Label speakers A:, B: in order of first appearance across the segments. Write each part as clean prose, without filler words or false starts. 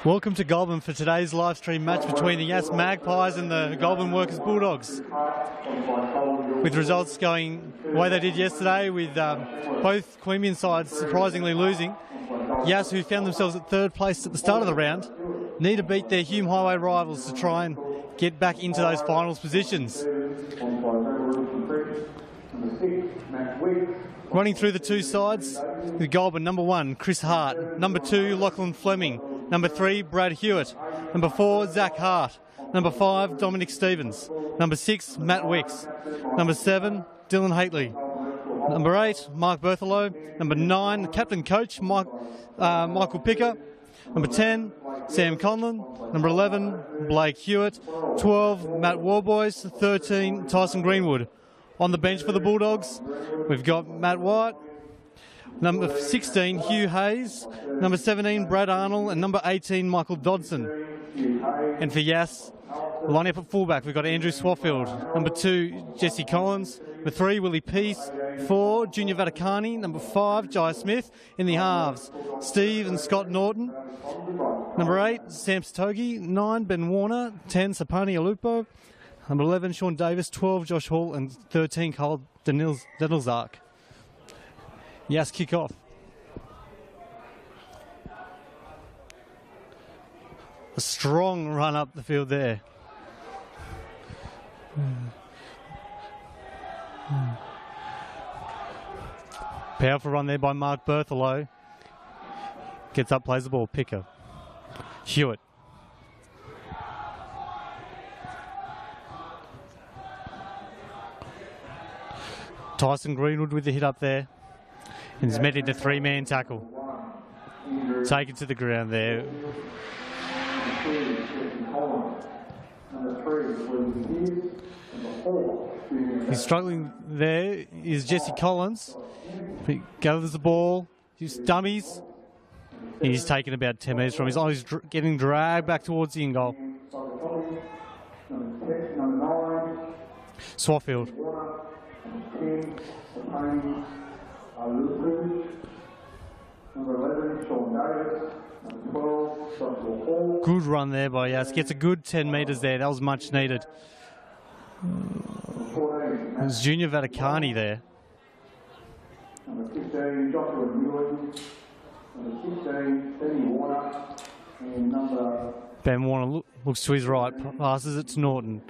A: Welcome to Goulburn for today's live stream match between the Yass Magpies and the Goulburn Workers Bulldogs. With results going the way they did yesterday, with both Queanbeyan sides surprisingly losing. Yass, who found themselves at third place at the start of the round, need to beat their Hume Highway rivals to try and get back into those finals positions. Running through the two sides, with Goulburn, number 1, Chris Hart. Number 2, Lachlan Fleming. Number 3, Brad Hewitt. Number 4, Zach Hart. Number 5, Dominic Stevens. Number 6, Matt Wicks. Number 7, Dylan Hately. Number 8, Mark Berthelow. Number 9, Captain Coach, Michael Picker. Number 10, Sam Conlon. Number 11, Blake Hewitt. 12, Matt Warboys. 13, Tyson Greenwood. On the bench for the Bulldogs, we've got Matt White. Number 16, Hugh Hayes. Number 17, Brad Arnold. And number 18, Michael Dodson. And for Yass, lining up at fullback, we've got Andrew Swaffield. Number 2, Jesse Collins. Number 3, Willie Peace. 4, Junior Vaticani. Number 5, Jai Smith. In the halves, Steve and Scott Norton. Number 8, Sam Stogie. 9, Ben Warner. 10, Sapani Alupo. Number 11, Sean Davis. 12, Josh Hall. And 13, Carl Denilzark. Yass kick off. A strong run up the field there. Powerful run there by Mark Berthelow. Gets up, plays the ball. Picker. Hewitt. Tyson Greenwood with the hit up there. And he's met into 3-man tackle. Taken to the ground there. He's struggling there. Is Jesse Collins. He gathers the ball. He's dummies. And he's taken about 10 metres from his. He's getting dragged back towards the in-goal. Swaffield. Good run there by Yass. Gets a good 10 metres there. That was much needed. There's Junior Vaticani there. Ben Warner looks to his right, passes it to Norton.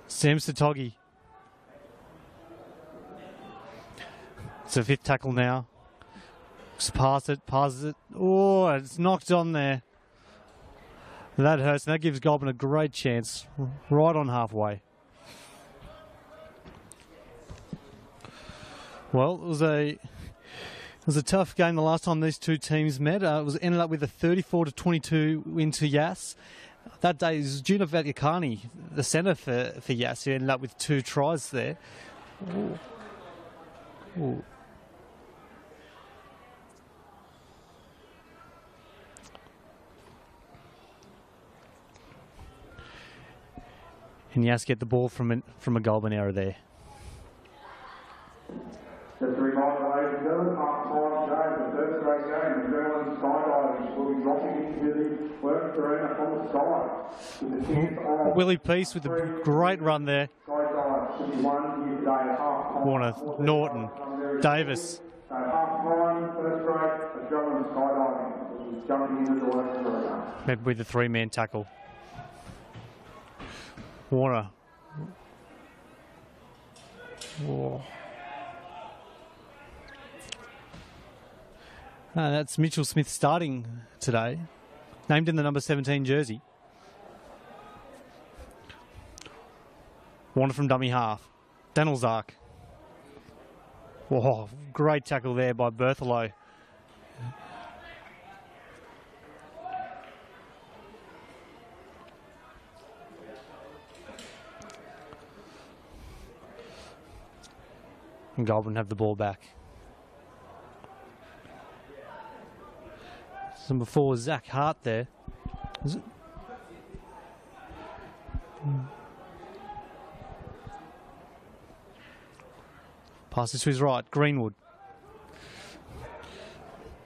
A: Sam Satogi. It's a 5th tackle now. Just passes it. Oh, it's knocked on there. That hurts, and that gives Goulburn a great chance right on halfway. Well, it was a tough game the last time these two teams met. It ended up with a 34-22 win to Yass. That day is Junior Vaticani, the centre for Yass, who ended up with 2 tries there. Ooh. Ooh. And Yass get the ball from a Goulburn error there.
B: Just a reminder, ladies and gentlemen, half-time game, the first grade game, the German skydivers will be dropping into the work arena from the sky.
A: Willie Peace with a great run there. Warner, Norton, Davis.
B: Half-time, first grade, the German skydiving, which is jumping into the work arena.
A: Met with a 3-man tackle. Warner. Whoa. That's Mitchell Smith starting today. Named in the number 17 jersey. Warner from dummy half. Denilzark. Whoa, great tackle there by Berthelow. And Goulburn have the ball back. Number 4, Zach Hart there. Is it? Passes to his right, Greenwood.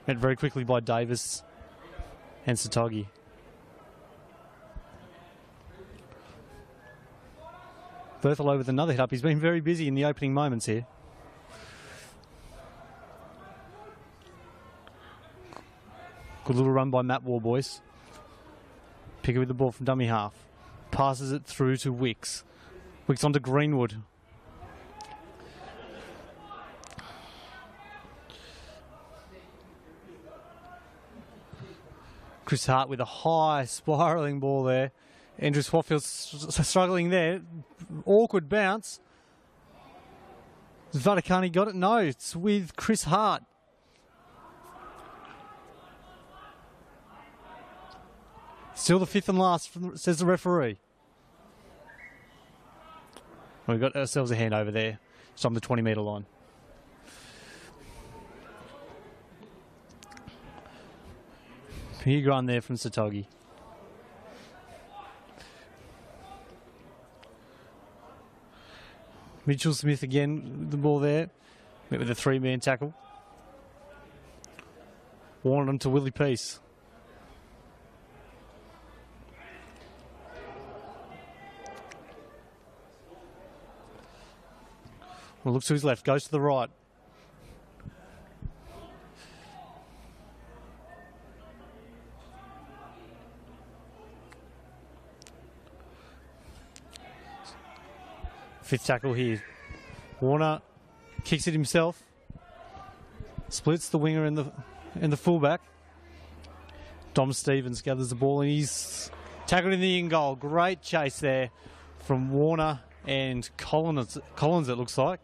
A: Met very quickly by Davis and Satogi. Berthelo with another hit up. He's been very busy in the opening moments here. Good little run by Matt War, boys. Picker with the ball from dummy half. Passes it through to Wicks. Wicks onto Greenwood. Chris Hart with a high spiralling ball there. Andrew Swatfield's struggling there. Awkward bounce. Has Vaticani got it? No, it's with Chris Hart. Still the fifth and last, says the referee. Well, we've got ourselves a hand over there. It's on the 20-metre line. Big run there from Satogi. Mitchell Smith again, the ball there. Met with a three-man tackle. Warned on to Willie Peace. Well, looks to his left, goes to the right. Fifth tackle here. Warner kicks it himself. Splits the winger and the fullback. Dom Stevens gathers the ball and he's tackled in the in goal. Great chase there from Warner and Collins, it looks like.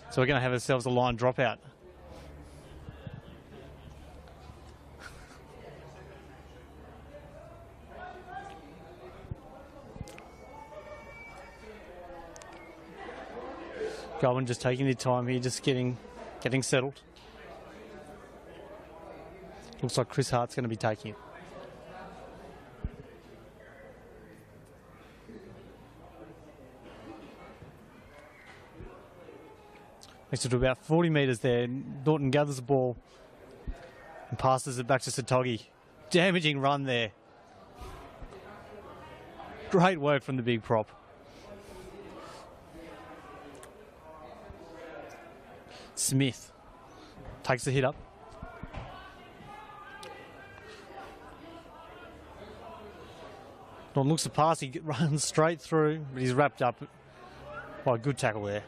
A: So we're going to have ourselves a line dropout. Goulburn just taking their time here, just getting settled. Looks like Chris Hart's going to be taking it. Makes it to about 40 metres there. Norton gathers the ball and passes it back to Satogi. Damaging run there. Great work from the big prop. Smith takes the hit up. Norton looks to pass, he runs straight through, but he's wrapped up by a good tackle there.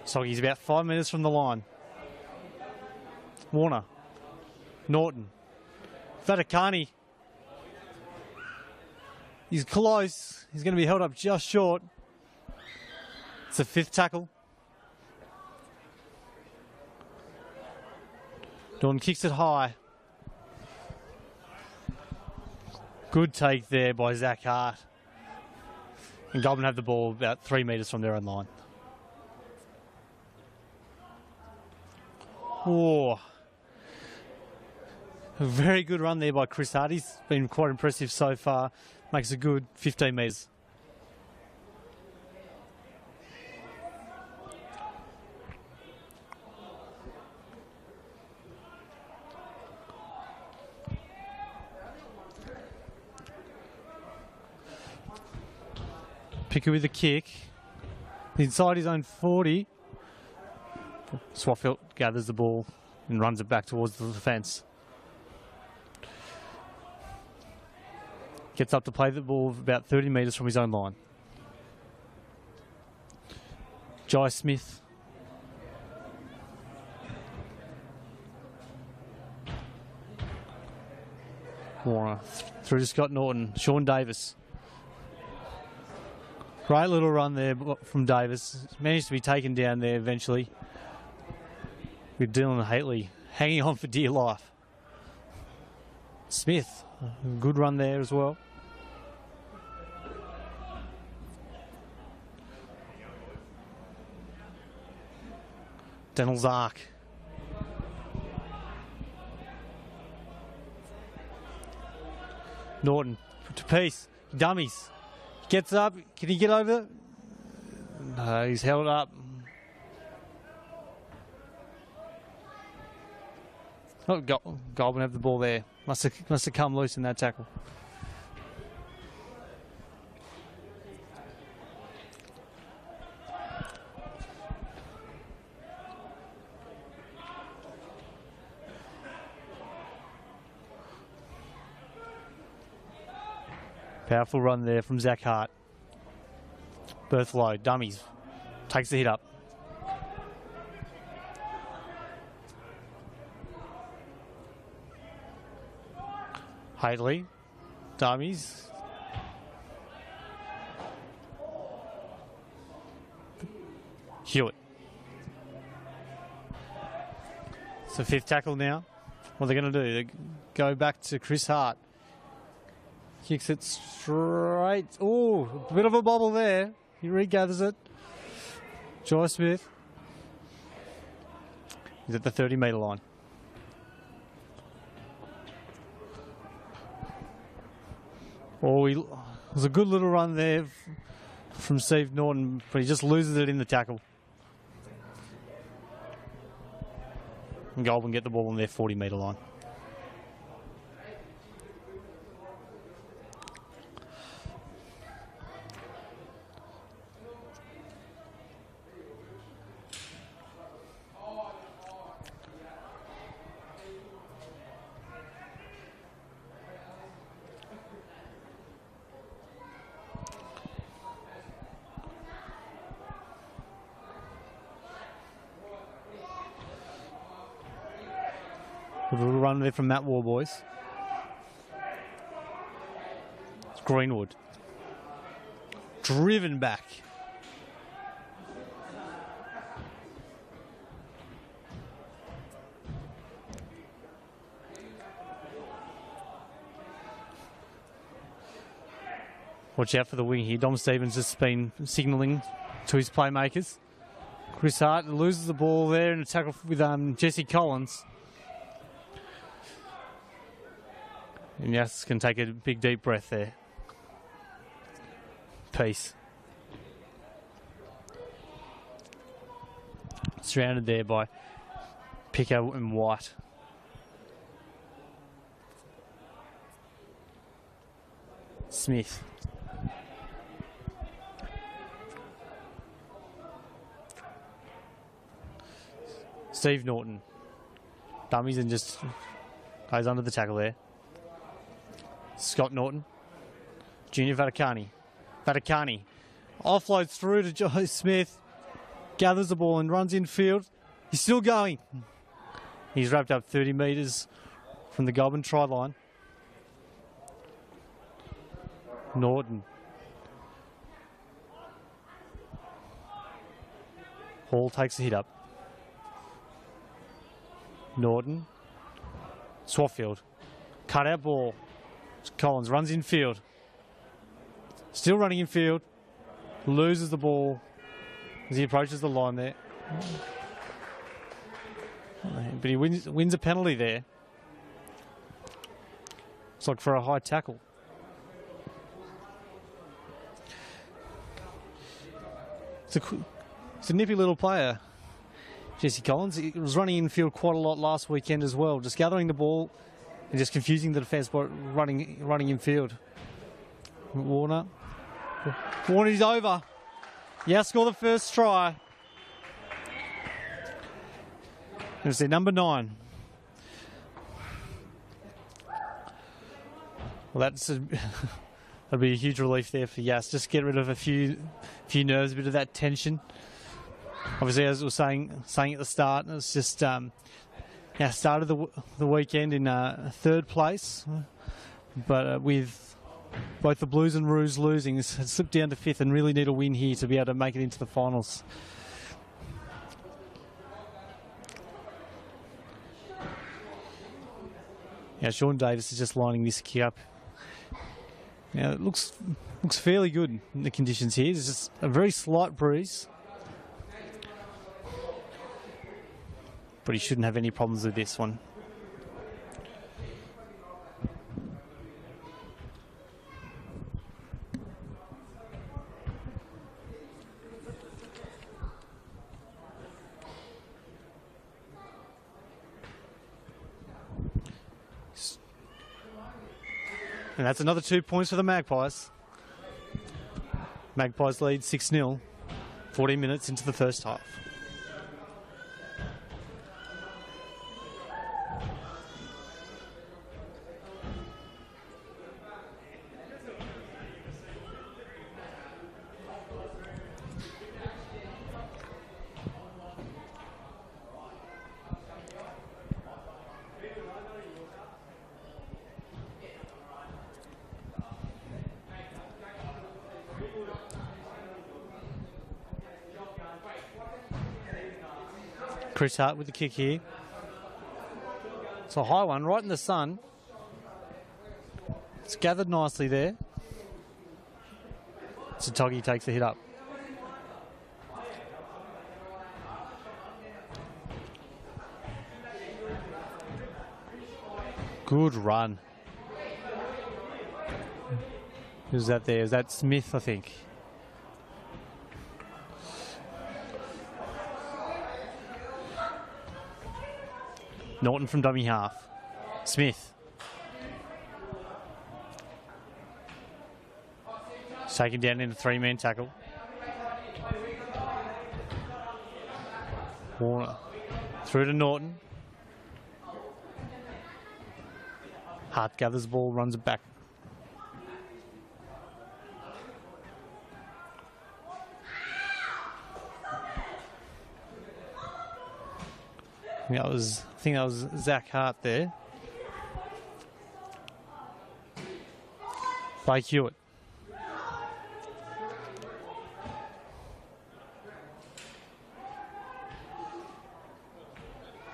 A: So he's about 5 minutes from the line. Warner. Norton. Vaticani. He's close. He's going to be held up just short. It's the fifth tackle. Norton kicks it high. Good take there by Zach Hart. And Goulburn have the ball about 3 metres from their own line. Oh, a very good run there by Chris Hart. He's been quite impressive so far. Makes a good 15 metres. Picker with a kick. Inside his own 40. Swatfield gathers the ball and runs it back towards the defence. Gets up to play the ball about 30 metres from his own line. Jai Smith. Warner through to Scott Norton. Sean Davis. Great little run there from Davis. Managed to be taken down there eventually. With Dylan Haitley hanging on for dear life. Smith, good run there as well. Daniel Zark. Norton to Peace. Dummies. Gets up. Can he get over? No, he's held up. Oh, Goulburn have the ball there. Must have come loose in that tackle. Powerful run there from Zach Hart. Berth low, dummies. Takes the hit up. Hadley, dummies. Hewitt. It's the fifth tackle now. What are they going to do? They go back to Chris Hart. Kicks it straight. Oh, a bit of a bobble there. He regathers it. Joy Smith. He's at the 30-metre line. Oh, it was a good little run there from Steve Norton, but he just loses it in the tackle. And Goulburn get the ball on their 40-metre line. A little run there from Matt Warboys. It's Greenwood. Driven back. Watch out for the wing here. Dom Stevens just been signalling to his playmakers. Chris Hart loses the ball there in a tackle with Jesse Collins. And Yass can take a big deep breath there. Peace. Surrounded there by Pico and White. Smith. Steve Norton. Dummies and just goes under the tackle there. Scott Norton. Junior Vaticani. Vaticani offloads through to Joe Smith. Gathers the ball and runs infield. He's still going. He's wrapped up 30 metres from the Goulburn try line. Norton. Hall takes the hit up. Norton. Swatfield. Cut out ball. Collins runs in field. Still running in field. Loses the ball as he approaches the line there. But he wins a penalty there. It's like for a high tackle. It's a nippy little player, Jesse Collins. He was running in field quite a lot last weekend as well, just gathering the ball and just confusing the defence by running in field. Warner is over. Yass score the first try. It's their number 9. Well, that'll be a huge relief there for Yass. Just get rid of a few nerves, a bit of that tension. Obviously, as we were saying at the start, it's just started the weekend in 3rd place, but with both the Blues and Roos losing, it's slipped down to 5th and really need a win here to be able to make it into the finals. Yeah, Sean Davis is just lining this kick up. Now it looks fairly good in the conditions here. There's just a very slight breeze, but he shouldn't have any problems with this one. And that's another 2 points for the Magpies. Magpies lead 6-0, 14 minutes into the first half. Chris Hart with the kick here. It's a high one, right in the sun. It's gathered nicely there. Satoggi takes the hit up. Good run. Who's that there? Is that Smith, I think? Norton from dummy half. Smith. Taken down in a 3-man tackle. Warner. Through to Norton. Hart gathers the ball, runs it back. I think that was Zach Hart there. By Hewitt.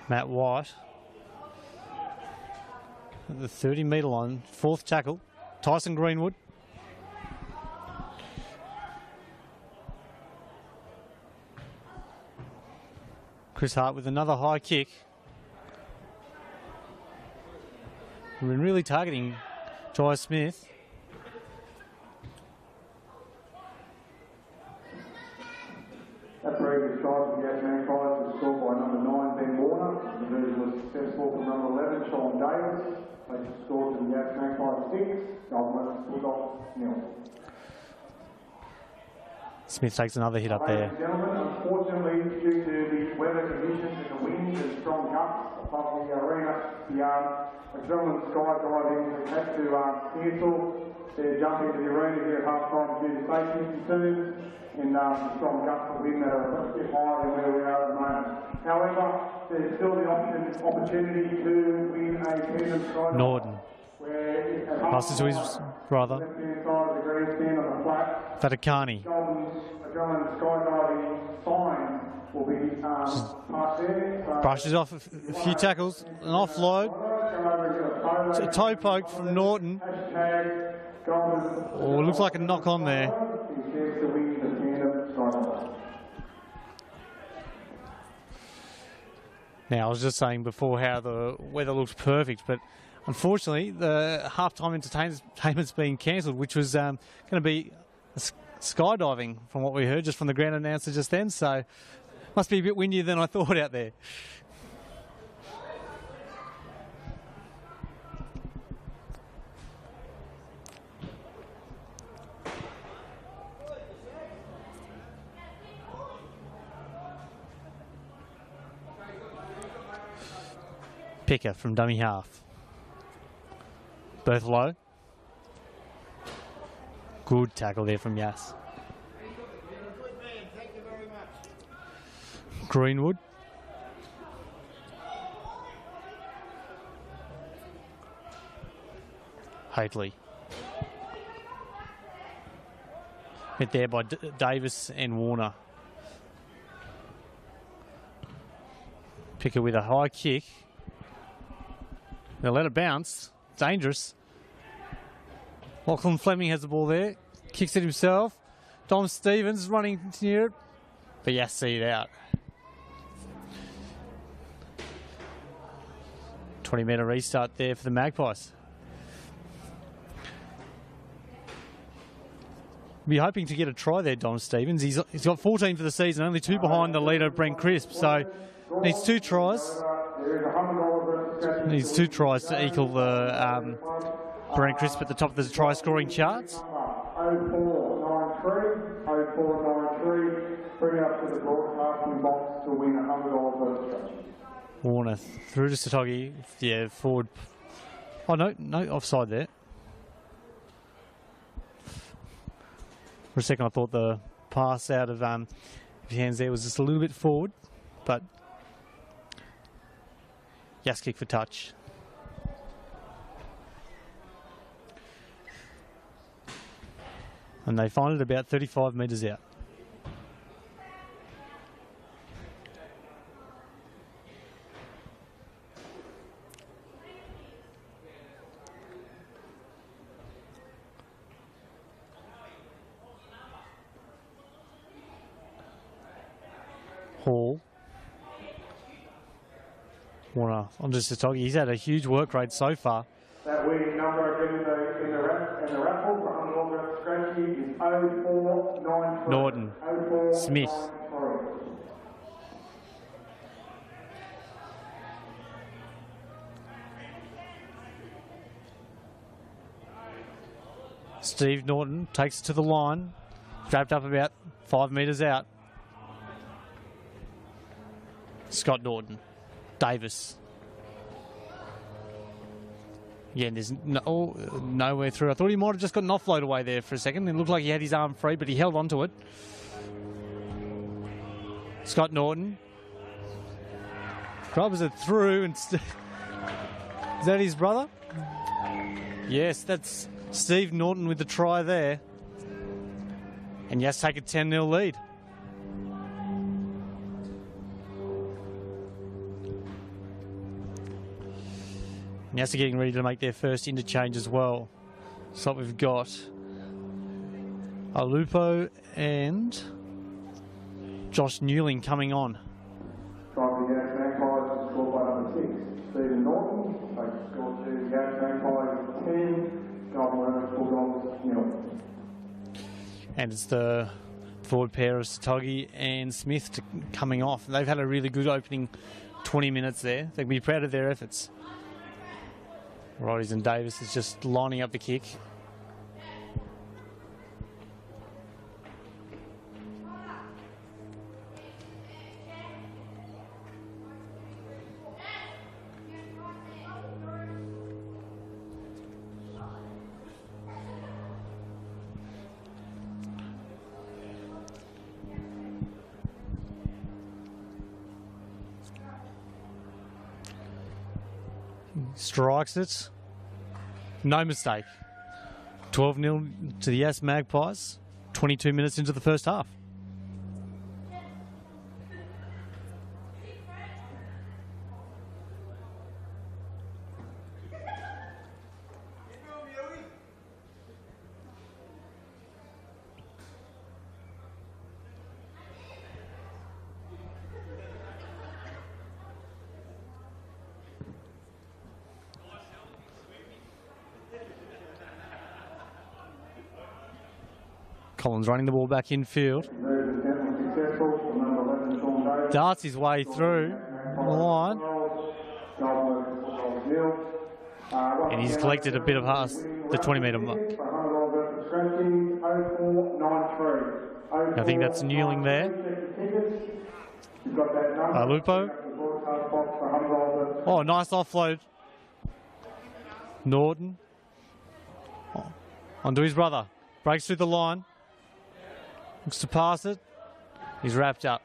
A: Matt White. At the 30-metre line, 4th tackle. Tyson Greenwood. Chris Hart with another high kick. We've been really targeting Jai Smith.
B: That previous strike from Yass Magpies was scored by number 9, Ben Warner. The move was successful from number 11, Sean Davis. They scored from Yass Magpies 6, Goulburn Bulldogs 0.
A: Smith takes another hit up there.
B: Ladies and gentlemen, unfortunately, due to the weather conditions and the wind and strong gusts above the arena, the gentlemen skydiving have had to cancel their jump into the arena here at half time due to safety concerns and the strong gusts of wind that are a bit higher than where we are at the moment. However, there's still the opportunity to win a tandem skydive.
A: Norton. Passes to his brother.
B: Left-hand side of the grandstand on the flat.
A: Fatakani.
B: A Goulburn skydiving sign will be parked there.
A: Brushes off a few tackles, an offload. It's a toe poke from Norton. Oh, looks like a knock on there. Now, I was just saying before how the weather looks perfect, but unfortunately, the halftime entertainment's been cancelled, which was going to be skydiving, from what we heard just from the ground announcer just then. So, must be a bit windier than I thought out there. Picker from dummy half. Both low. Good tackle there from Yass. Greenwood. Hately. Hit there by Davis and Warner. Picker with a high kick. They'll let it bounce. Dangerous. Lachlan Fleming has the ball there. Kicks it himself. Dom Stevens running near it. But Yass see it out. 20-metre restart there for the Magpies. Be hoping to get a try there, Dom Stevens. He's got 14 for the season, only 2 behind the leader, Brent Crisp. So needs 2 tries. Needs 2 tries to equal the Brent Crisp at the top of the try scoring charts.
B: 0493, 0493, bring it up to the broadcasting box to win $100 worth of scratches.
A: Warner through to Satogi. Yeah, forward. Oh, no, offside there. For a second, I thought the pass out of his hands there was just a little bit forward, but Yass kick for touch. And they find it about 35 metres out. Hall. Warner on just Satogi. He's had a huge work rate so far.
B: That winning number again in the raffle for $100 scratchy is 0493.
A: Norton.
B: 0493.
A: Smith. Steve Norton takes it to the line. Wrapped up about 5 metres out. Scott Norton. Davis. Again, there's nowhere through. I thought he might have just got an offload away there for a second. It looked like he had his arm free, but he held onto it. Scott Norton. Grabs it through. And is that his brother? Yes, that's Steve Norton with the try there. And Yass take a 10-0 lead. Yass are getting ready to make their first interchange as well. So we've got Alupo and Josh Newling coming on.
B: From the Yass Magpies, scored by number 6, Stephen Norton. They scored to Yass Magpies 10, Goulburn Bulldogs 0.
A: And it's the forward pair of Satogi and Smith coming off. They've had a really good opening 20 minutes there. They can be proud of their efforts. Roddies and Davis is just lining up the kick. Strikes it. No mistake. 12-0 to the Yass Magpies. 22 minutes into the first half. Collins running the ball back in field. Darts his way through the line. And he's collected a bit of past the 20-metre mark. I think that's Newling there. Lupo. Oh, nice offload. Norton. Oh, onto his brother. Breaks through the line. Looks to pass it. He's wrapped up.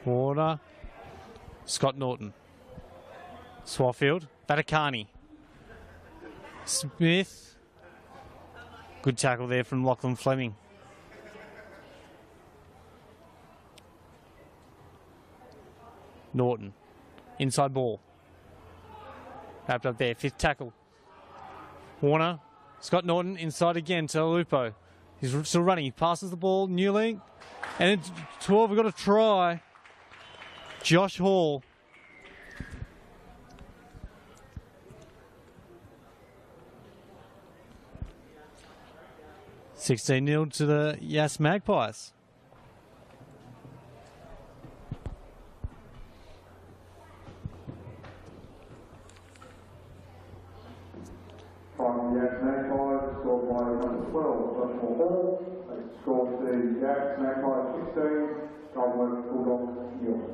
A: Warner. Scott Norton. Swaffield. Vaticani. Smith. Good tackle there from Lachlan Fleming. Norton. Inside ball. Wrapped up there. 5th tackle. Warner. Scott Norton inside again to Lupo. He's still running. He passes the ball. Newling. And it's 12. We've got a try. Josh Hall. $16-0 to the Yass Magpies.
B: $20 for all. They scored the Yass, Magpies 16, Goulburn Bulldogs 0.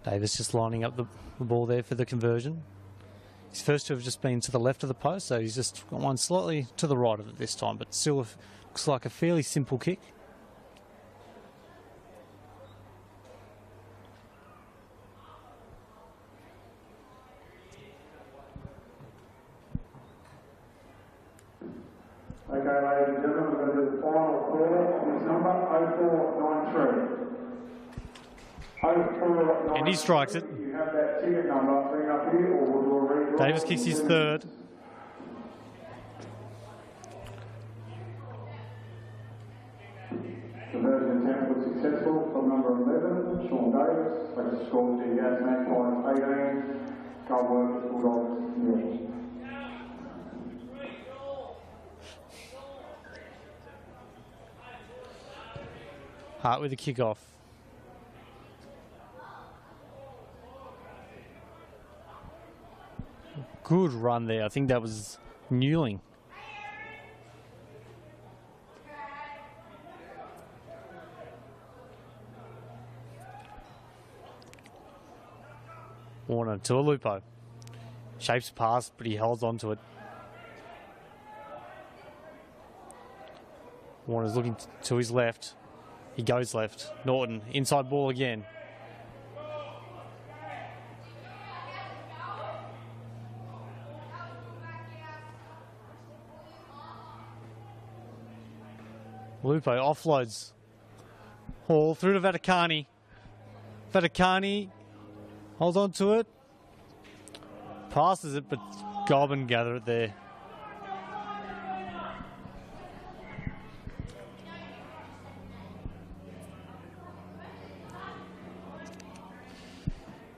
A: Davis just lining up the ball there for the conversion. His first two have just been to the left of the post, so he's just got one slightly to the right of it this time, but still looks like a fairly simple kick.
B: Okay, ladies and gentlemen, we're going to do the final call on this number, 0493.
A: And he strikes it.
B: You have that ticket number, bring up here, or we'll do a redraw.
A: Davis kicks his third.
B: Conversion attempt was successful from number 11, Sean Davis. They scored the Yass Magpies 18, Goulburn Bulldogs 0.
A: Hart with the kickoff. Good run there. I think that was Newling. Warner to a Lupo. Shapes pass, but he holds on to it. Warner's looking to his left. He goes left. Norton, inside ball again. Lupo offloads. Hall through to Vaticani. Vaticani holds on to it. Passes it, but Goulburn gather it there.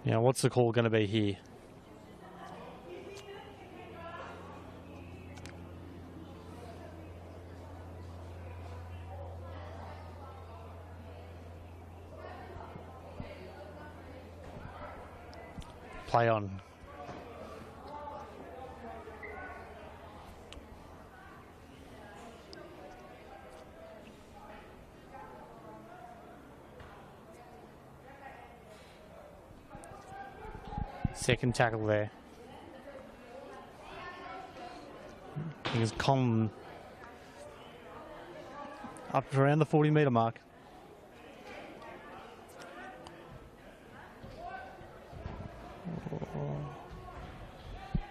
A: Now, what's the call going to be here? Play on. Second tackle there. I think it's Conlon up around the 40-metre mark.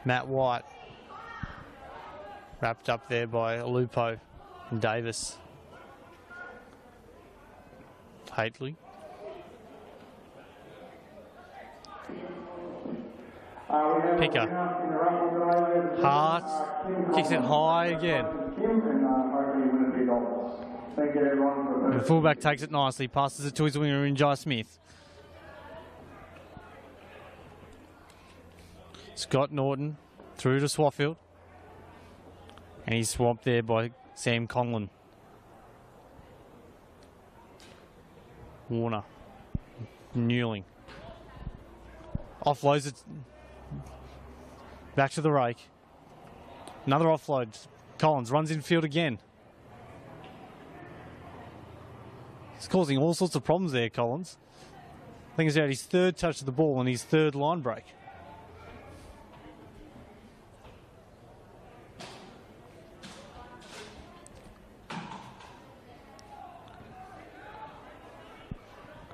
A: Matt White wrapped up there by Lupo and Davis. Hately. Picker. Hart kicks it high again. And the fullback takes it nicely, passes it to his winger in Jai Smith. Scott Norton through to Swaffield. And he's swamped there by Sam Conlon. Warner. Newling. Offloads it back to the rake. Another offload. Collins runs in field again. He's causing all sorts of problems there, Collins. I think he's had his third touch of the ball and his third line break.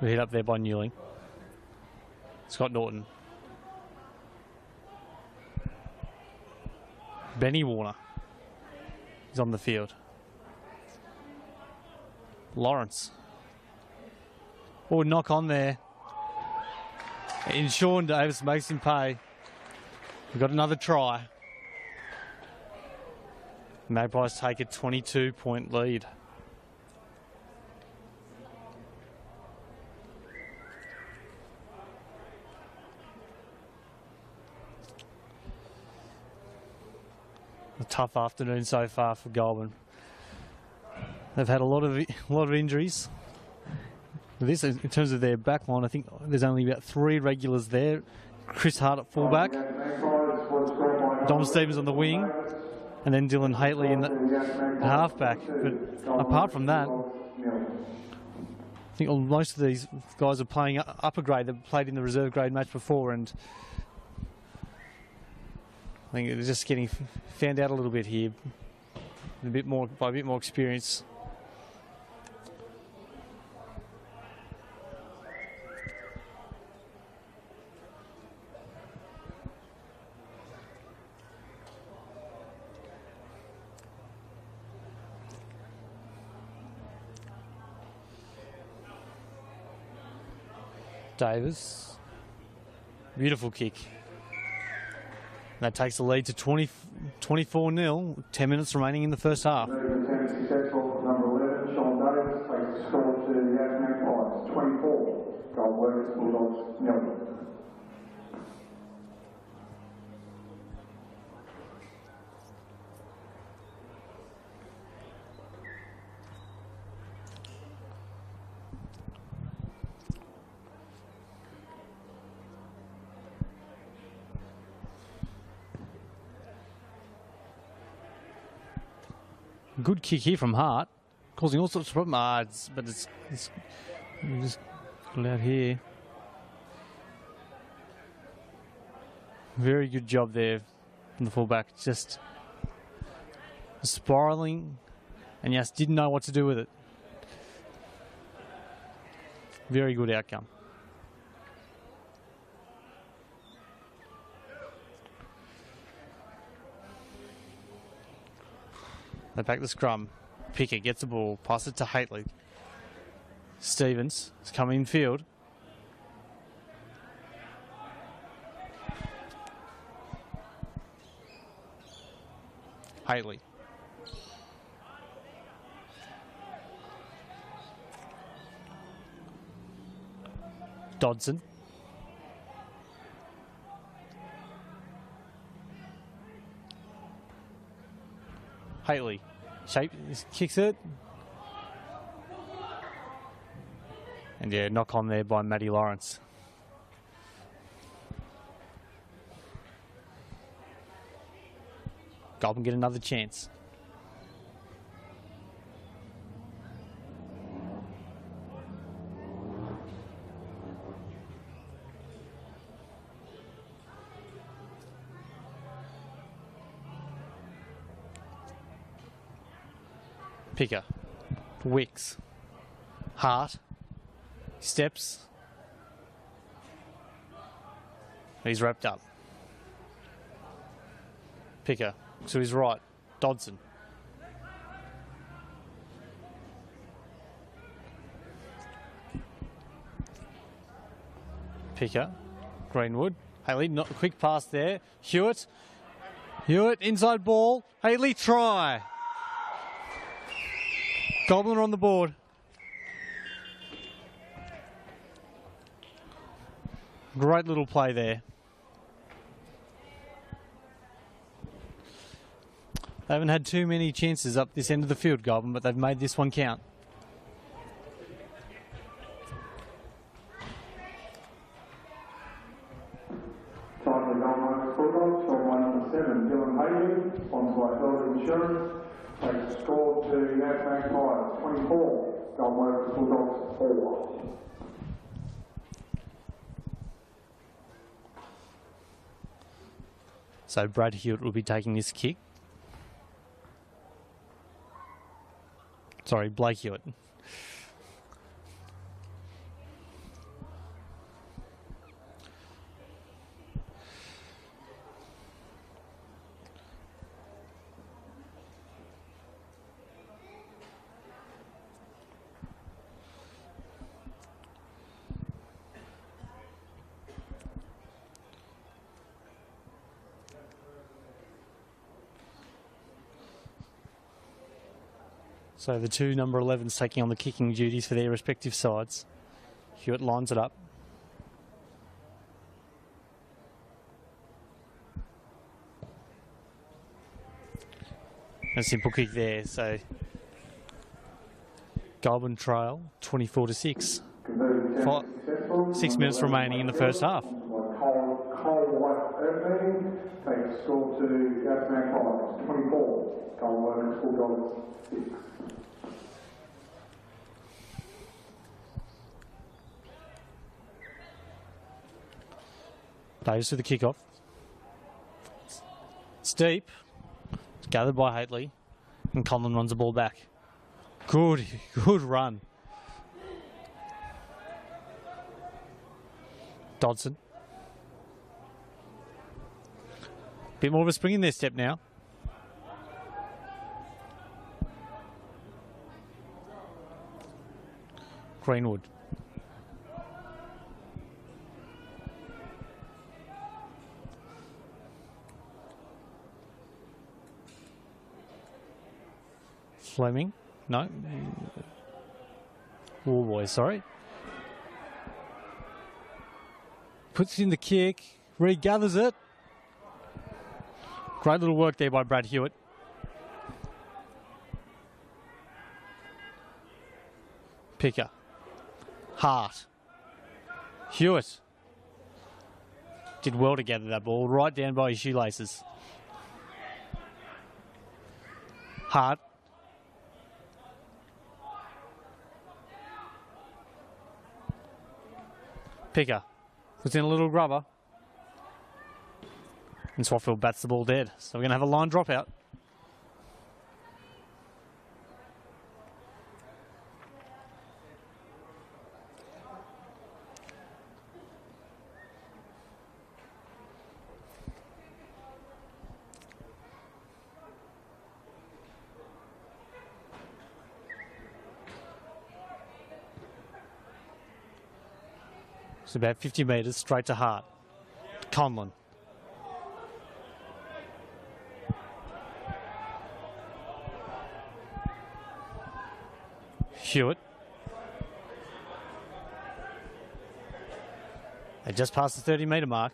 A: Good hit up there by Newling. Scott Norton. Benny Warner is on the field. Lawrence. Oh, knock on there. And Sean Davis makes him pay. We've got another try. Magpies take a 22-point lead. tough afternoon so far for Goulburn. They've had a lot of injuries. This, in terms of their back line, I think there's only about 3 regulars there. Chris Hart at fullback, Dom Stevens on the wing, and then Dylan Haitley in the halfback. But apart from that, I think most of these guys are playing upper grade. They've played in the reserve grade match before, and I think they're just getting found out a little bit here, by a bit more experience. Davis, beautiful kick. That takes the lead to 24-0, 10 minutes remaining in the first half.
B: Successful number 11, Sean Davis, takes the score to the Yass Magpies, 24. Goulburn Bulldogs 0.
A: Good kick here from Hart, causing all sorts of problems. But it's just got it out here. Very good job there from the fullback. Just spiralling, and Yass didn't know what to do with it. Very good outcome. They back the scrum. Picker gets the ball, pass it to Haitley. Stevens is coming in field. Haitley. Dodson. Haitley kicks it. And yeah, knock on there by Matty Lawrence. Goulburn get another chance. Picker, Wicks, Hart, steps, he's wrapped up. Picker to his right, Dodson. Picker, Greenwood, Haitley, not a quick pass there. Hewitt, inside ball, Haitley try. Goulburn on the board. Great little play there. They haven't had too many chances up this end of the field, Goulburn, but they've made this one count.
B: Time to Goulburn Bulldogs from number 7, Dylan Haitley, sponsored by Health Insurance. Takes the score to Yass Magpies, 24. Goulburn Bulldogs 4.
A: So Brad Hewitt will be taking this kick. Sorry, Blake Hewitt. So the two number 11s taking on the kicking duties for their respective sides. Hewitt lines it up. A simple kick there, so Goulburn trail 24-6. 6 minutes remaining in the first half.
B: Takes score to Yass Magpies 24. Goulburn Bulldogs 6.
A: Davis with the kickoff. It's deep. It's gathered by Haitley. And Conlon runs the ball back. Good run. Dodson. Bit more of a spring in their step now. Greenwood. Fleming. No. War Boys, sorry. Puts in the kick. Regathers it. Great little work there by Brad Hewitt. Picker. Hart. Hewitt. Did well to gather that ball right down by his shoelaces. Hart. Picker. Puts in a little grubber. And Swatfield bats the ball dead. So we're going to have a line dropout. It's about 50 metres straight to Hart. Conlon. Hewitt. They just passed the 30-metre mark.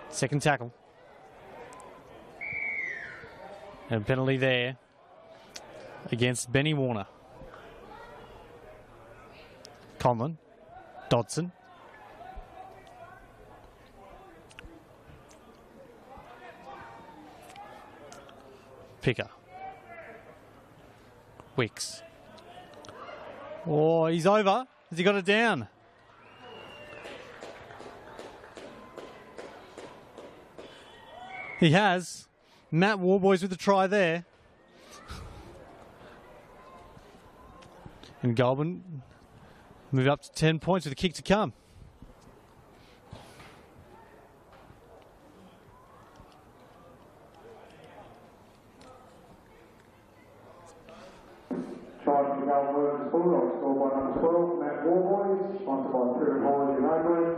A: Second tackle. And a penalty there against Benny Warner. Conlon. Dodson. Picker. Wicks. Oh, he's over. Has he got it down? He has. Matt Warboys with the try there. And Goulburn move up to 10 points with a kick to come.
B: Bulldogs scored by number 12, Matt Warboys, sponsored by Period Holiday and Oakland.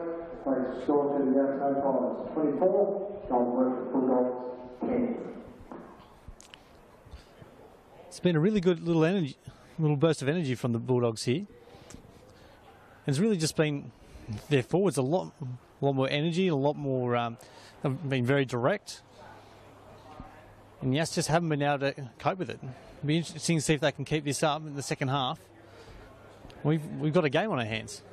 B: Takes score to the Yass Magpies 24, Goulburn Bulldogs 10.
A: It's been a really good little burst of energy from the Bulldogs here. It's really just been their forwards a lot more energy, a lot more. They've been very direct, and Yass just haven't been able to cope with it. It'll be interesting to see if they can keep this up in the second half. We've got a game on our hands.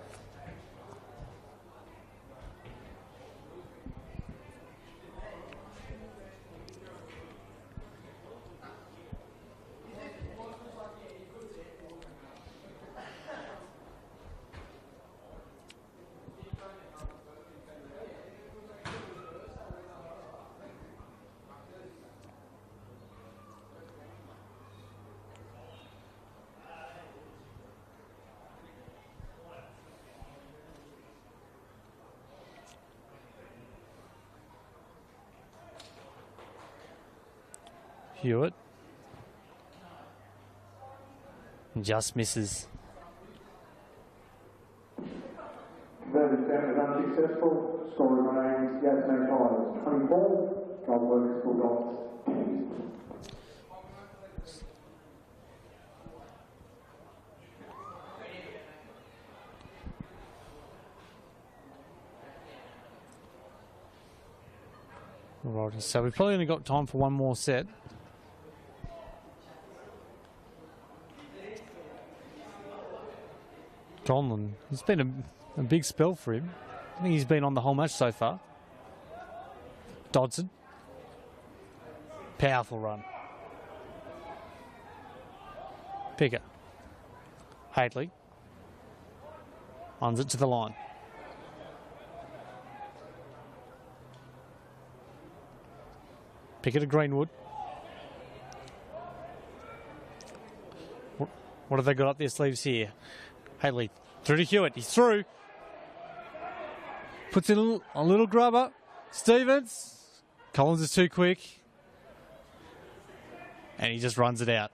A: Hewitt. Just misses.
B: Converted attempt is unsuccessful. Score remains Yass Magpies 24, Goulburn Bulldogs 10.
A: Right, so we've probably only got time for one more set. Conlon, it's been a big spell for him. I think he's been on the whole match so far. Dodson. Powerful run. Picker. Hadley. Runs it to the line. Picker to Greenwood. What have they got up their sleeves here? Hadley through to Hewitt. He's through. Puts in a little grubber. Stevens. Collins is too quick. And he just runs it out.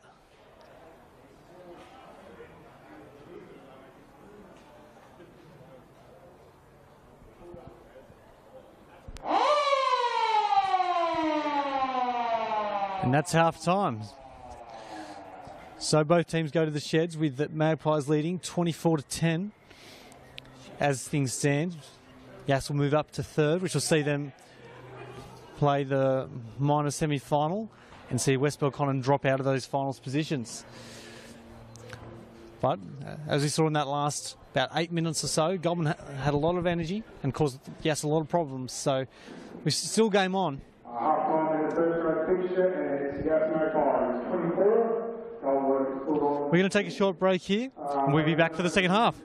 A: And that's half time. So both teams go to the sheds with the Magpies leading 24-10. As things stand, Yass will move up to third, which will see them play the minor semi-final and see West Belconnen drop out of those finals positions. But as we saw in that last about 8 minutes or so, Goulburn had a lot of energy and caused Yass a lot of problems. So we're still game on.
B: Half-time in the first grade fixture, and it's Yass Magpies 24.
A: We're going to take a short break here, and we'll be back for the second half.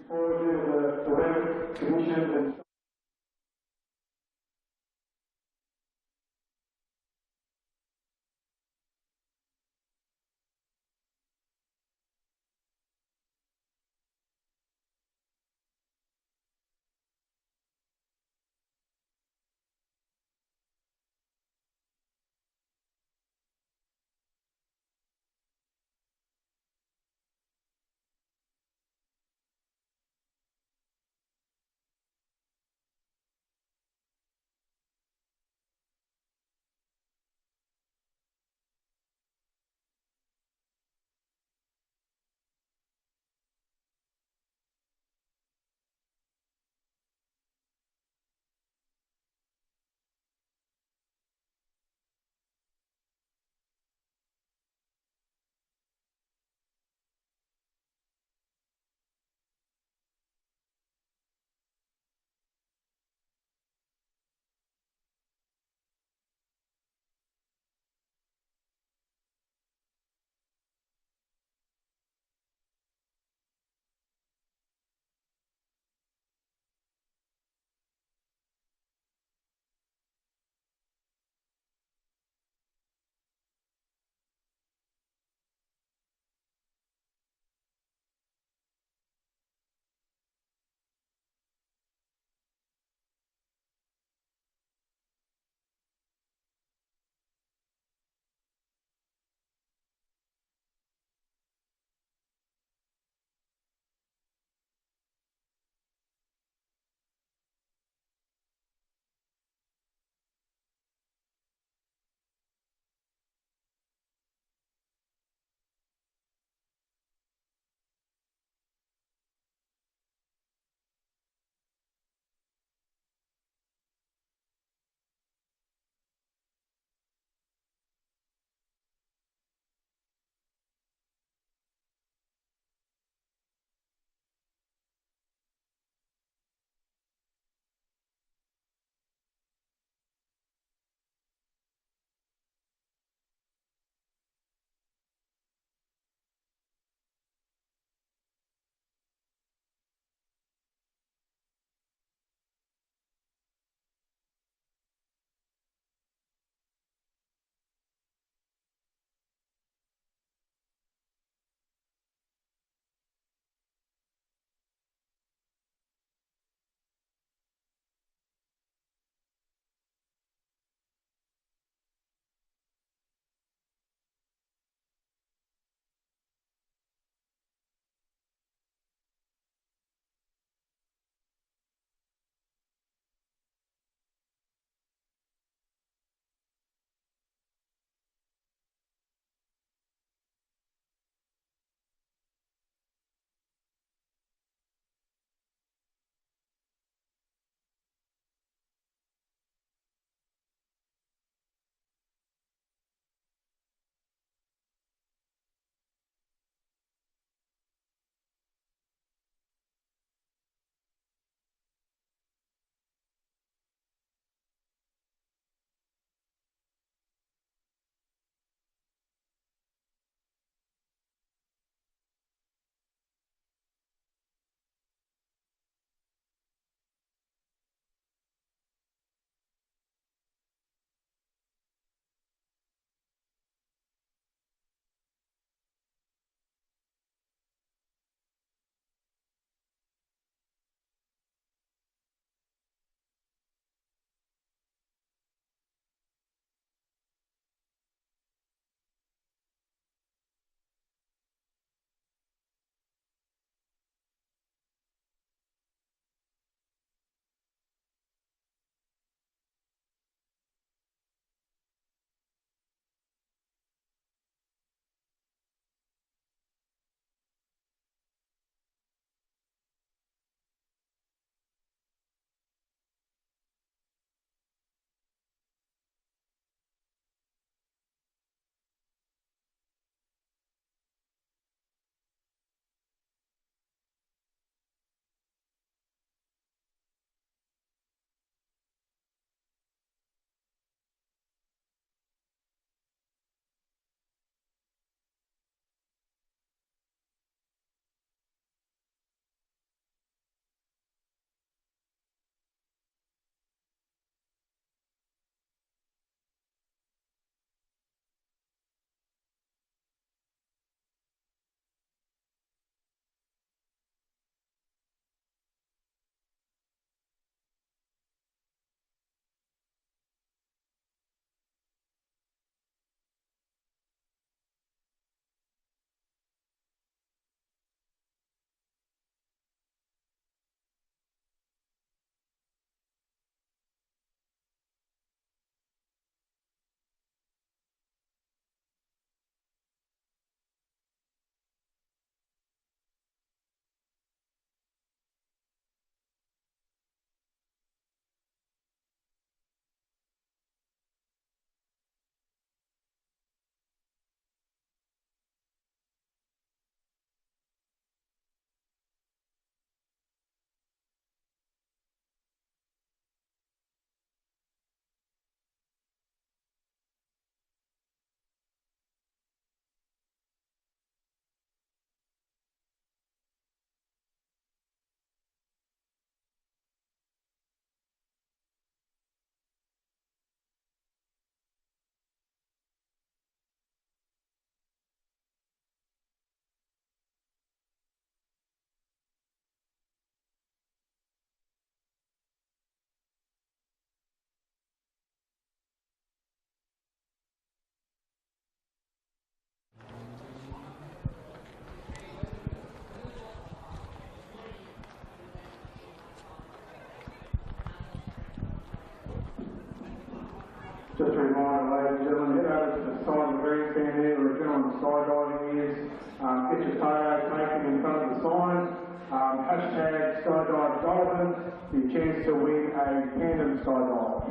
B: potato taken in front of the sign. Hashtag Skydive Goulburn, the chance to win a tandem skydive.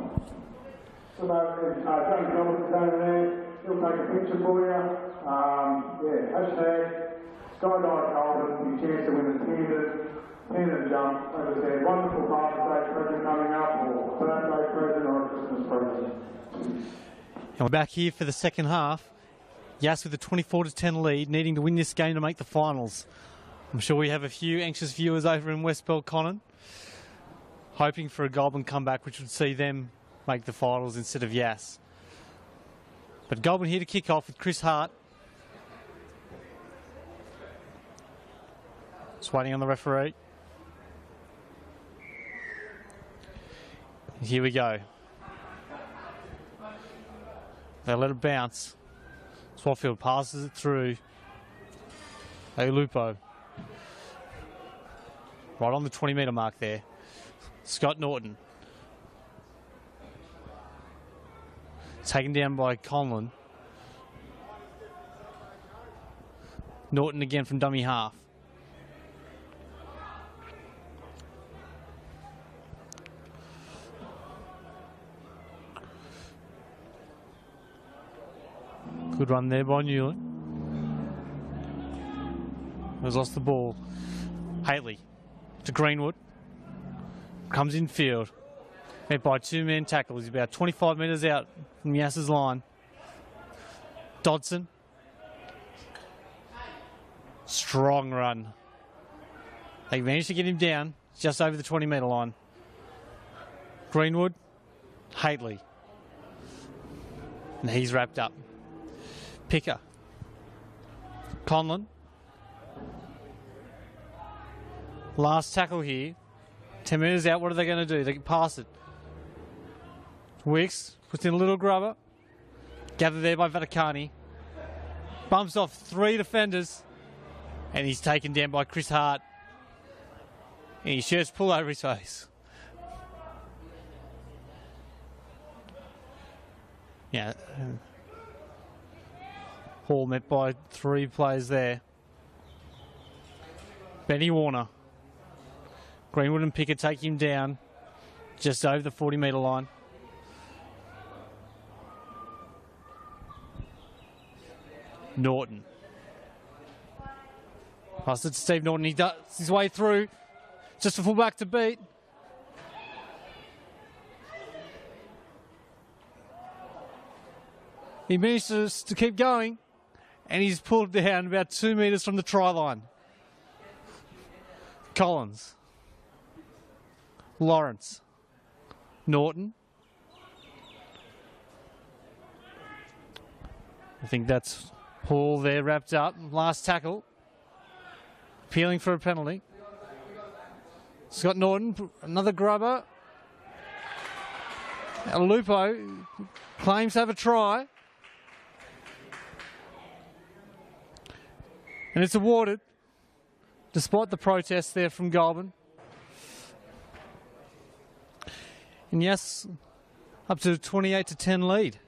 B: So James Robertson's over there, he'll take a picture for you. Hashtag Skydive Goulburn, the chance to win a tandem jump. As I said, wonderful Father's Day present coming up, or a birthday present, or a Christmas present.
A: And we're back here for the second half. Yass with a 24-10 lead, needing to win this game to make the finals. I'm sure we have a few anxious viewers over in West Belconnen, hoping for a Goulburn comeback which would see them make the finals instead of Yass. But Goulburn here to kick off with Chris Hart. Just waiting on the referee. And here we go. They let it bounce. Swatfield passes it through. Lupo. Right on the 20-metre mark there. Scott Norton. Taken down by Conlon. Norton again from dummy half. Good run there by Newland. Has lost the ball. Haitley to Greenwood. Comes in field. Met by two-man tackle. He's about 25 metres out from Yass's line. Dodson. Strong run. They managed to get him down just over the 20-metre line. Greenwood. Haitley. And he's wrapped up. Picker. Conlon. Last tackle here. 10 metres out, what are they going to do? They can pass it. Wicks puts in a little grubber. Gathered there by Vaticani. Bumps off 3 defenders. And he's taken down by Chris Hart. And his shirt's pulled over his face. Yeah. Hall met by 3 players there. Benny Warner. Greenwood and Picker take him down just over the 40-metre line. Norton. Pass it to Steve Norton. He does his way through. Just a fullback to beat. He manages to keep going. And he's pulled down about 2 metres from the try line. Collins. Lawrence. Norton. I think that's Hall there wrapped up. Last tackle. Appealing for a penalty. Scott Norton, another grubber. Lupo claims to have a try. And it's awarded, despite the protest there from Goulburn. And Yass, up to a 28-10 lead.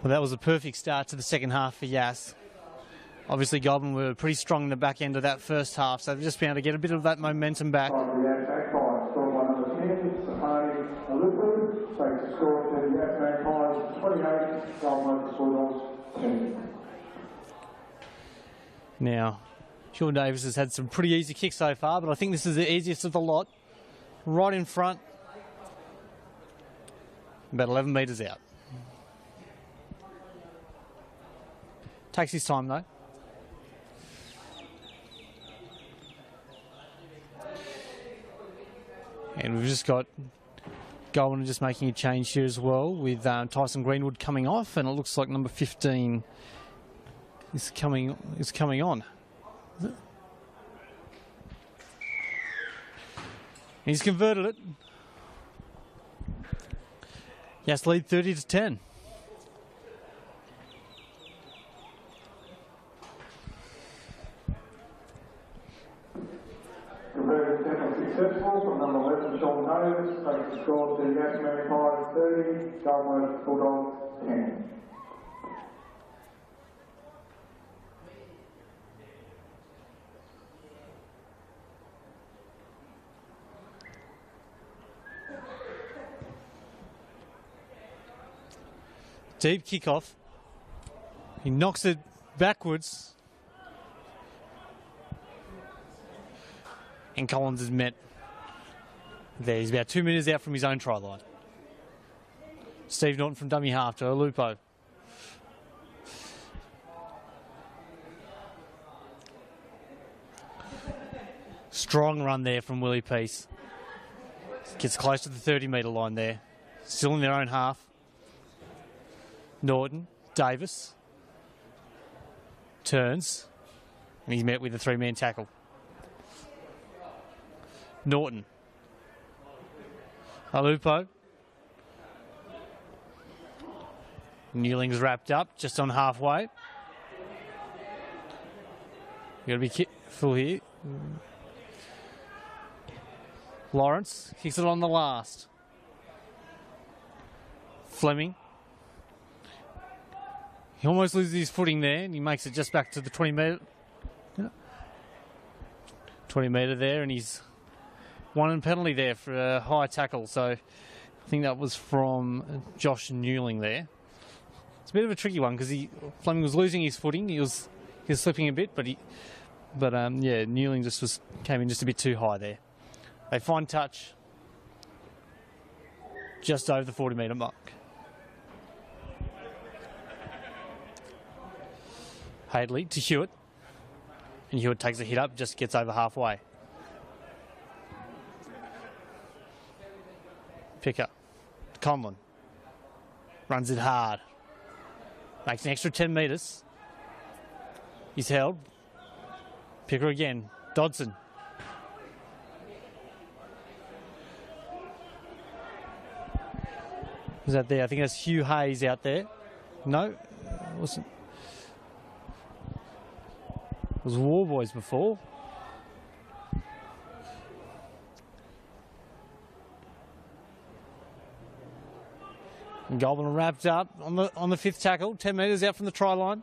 A: Well, that was a perfect start to the second half for Yass. Obviously, Goulburn were pretty strong in the back end of that first half, so they've just been able to get a bit of that momentum back. Now, Sean Davis has had some pretty easy kicks so far, but I think this is the easiest of the lot. Right in front. About 11 metres out. Takes his time though. And we've just got Goulburn just making a change here as well with Tyson Greenwood coming off, and it looks like number 15 is coming on. He's converted it. Yass lead 30-10.
B: successful from number 11, Sean Davis, takes the score to Yass Magpies 30, Goulburn Bulldogs 10.
A: Deep kickoff. He knocks it backwards. And Collins is met there. He's about 2 metres out from his own try line. Steve Norton from dummy half to Alupo. Strong run there from Willie Peace. Gets close to the 30-metre line there. Still in their own half. Norton, Davis, turns, and he's met with a three-man tackle. Norton, Alupo, Newling's wrapped up just on halfway. You got to be careful here. Lawrence kicks it on the last. Fleming. He almost loses his footing there, and he makes it just back to the 20-metre. 20-metre there, and he's won a penalty there for a high tackle. So I think that was from Josh Newling there. It's a bit of a tricky one because Fleming was losing his footing. He was slipping a bit, but Newling just came in just a bit too high there. They find touch just over the 40-metre mark. Hadley to Hewitt, and Hewitt takes a hit up, just gets over halfway. Picker, Conlon, runs it hard, makes an extra 10 metres. He's held. Picker again, Dodson. Who's that there? I think that's Hugh Hayes out there. No, wasn't. It was War Boys before. And Goulburn wrapped up on the fifth tackle, 10 metres out from the try line.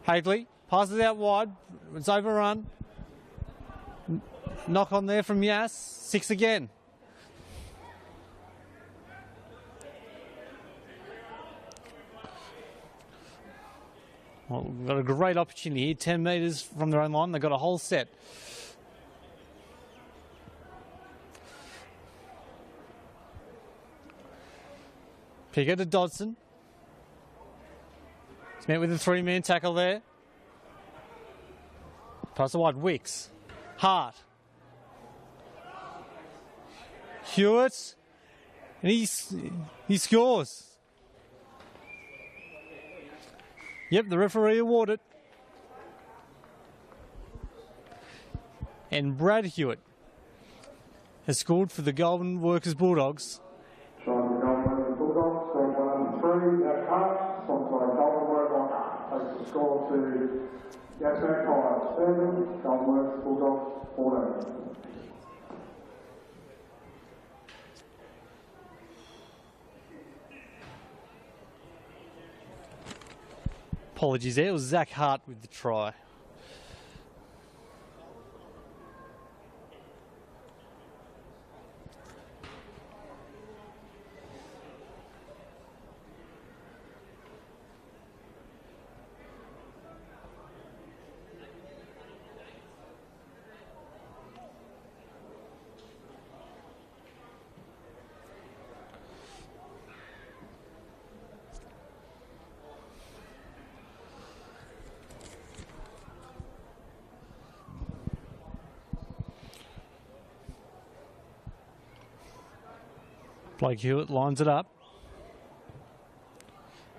A: Hadley passes out wide. It's overrun. Knock on there from Yass. 6 again. Well, we've got a great opportunity here, 10 metres from their own line. They've got a whole set. Picker to Dodson. He's met with a three-man tackle there. Pass the wide, Wicks. Hart. Hewitt. And he scores. Yep, the referee awarded. And Brad Hewitt has scored for the Goulburn Workers Bulldogs.
B: Goulburn Workers Bulldogs, scored 1-3, that's Hart, sponsored by Goulburn Workers, takes the score to Yass Magpies 7, Goulburn Workers Bulldogs 14.
A: Apologies there, it was Zach Hart with the try. Blake Hewitt lines it up.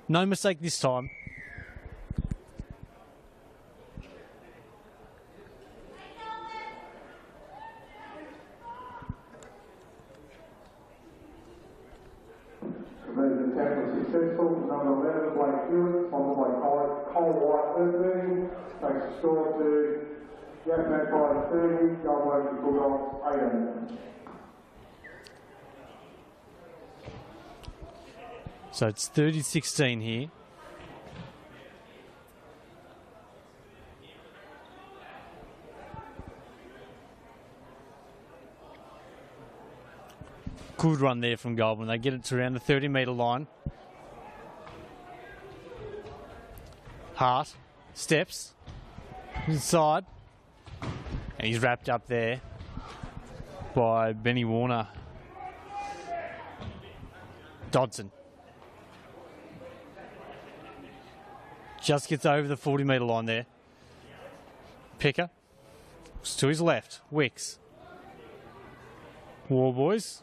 A: No mistake this time.
B: Conversion attempt was successful. Number 11, Blake Hewitt, followed by Cole White 13, takes the score to Yass Magpies 30, Goulburn Bulldogs 18.
A: So it's 30-16 here. Good run there from Goulburn. They get it to around the 30-metre line. Hart steps inside, and he's wrapped up there by Benny Warner. Dodson just gets over the 40-metre line there. Picker to his left. Wicks. War Boys.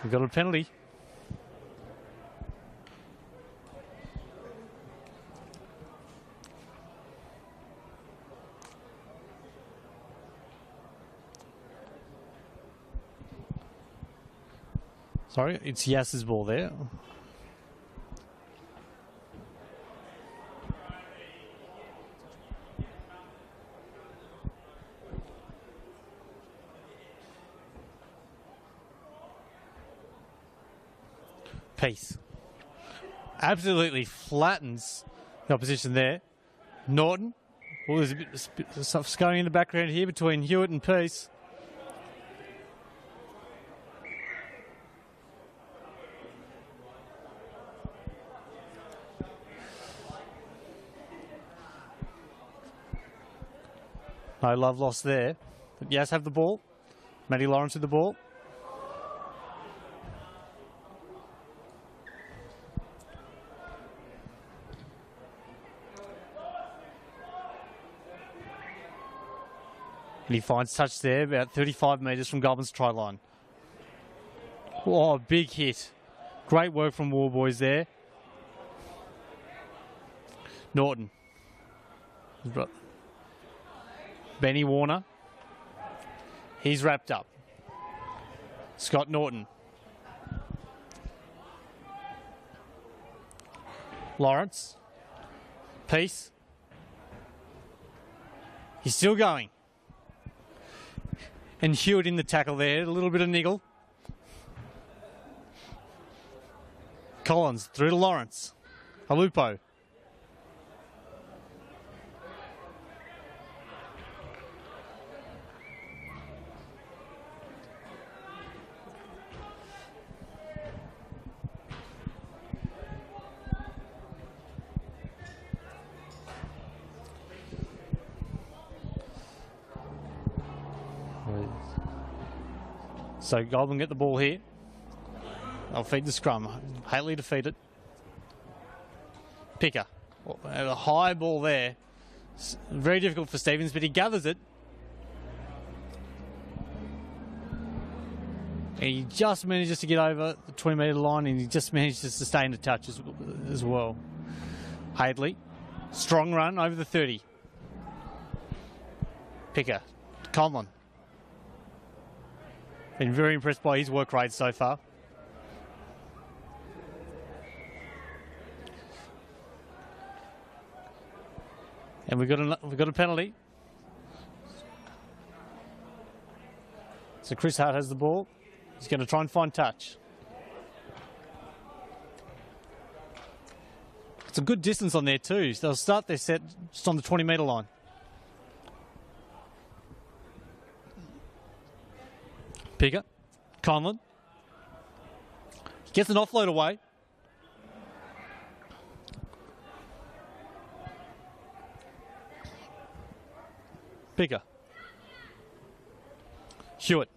A: We've got a penalty. Sorry, it's Yass's ball there. Peace. Absolutely flattens the opposition there. Norton. Well, there's a bit of stuff going in the background here between Hewitt and Peace. No love lost there. But Yass have the ball. Matty Lawrence with the ball. And he finds touch there, about 35 metres from Goulburn's try line. Oh, big hit. Great work from War Boys there. Norton. Benny Warner. He's wrapped up. Scott Norton. Lawrence. Peace. He's still going. And Hewitt in the tackle there, a little bit of niggle. Collins through to Lawrence. Alupo. So Goulburn get the ball here. They'll feed the scrum. Haley to feed it. Picker. A high ball there. It's very difficult for Stevens, but he gathers it. And he just manages to get over the 20-metre line, and he just manages to stay in the touch as well. Hadley. Strong run over the 30. Picker. Conlon. Been very impressed by his work rate so far. And we've got a penalty. So Chris Hart has the ball. He's going to try and find touch. It's a good distance on there too. So they'll start their set just on the 20-metre line. Picker, Conlon. Gets an offload away. Picker. Hewitt.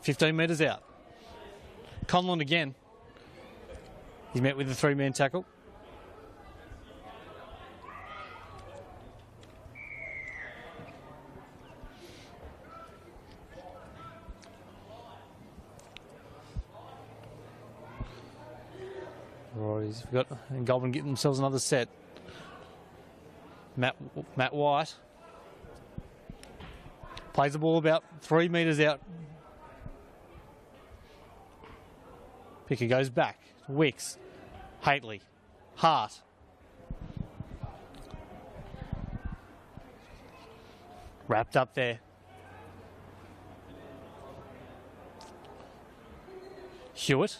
A: 15 metres out. Conlon again. He's met with a 3-man tackle. We've got and Goulburn getting themselves another set. Matt White plays the ball about 3 metres out. Picker goes back. Wicks. Hately. Hart. Wrapped up there. Hewitt.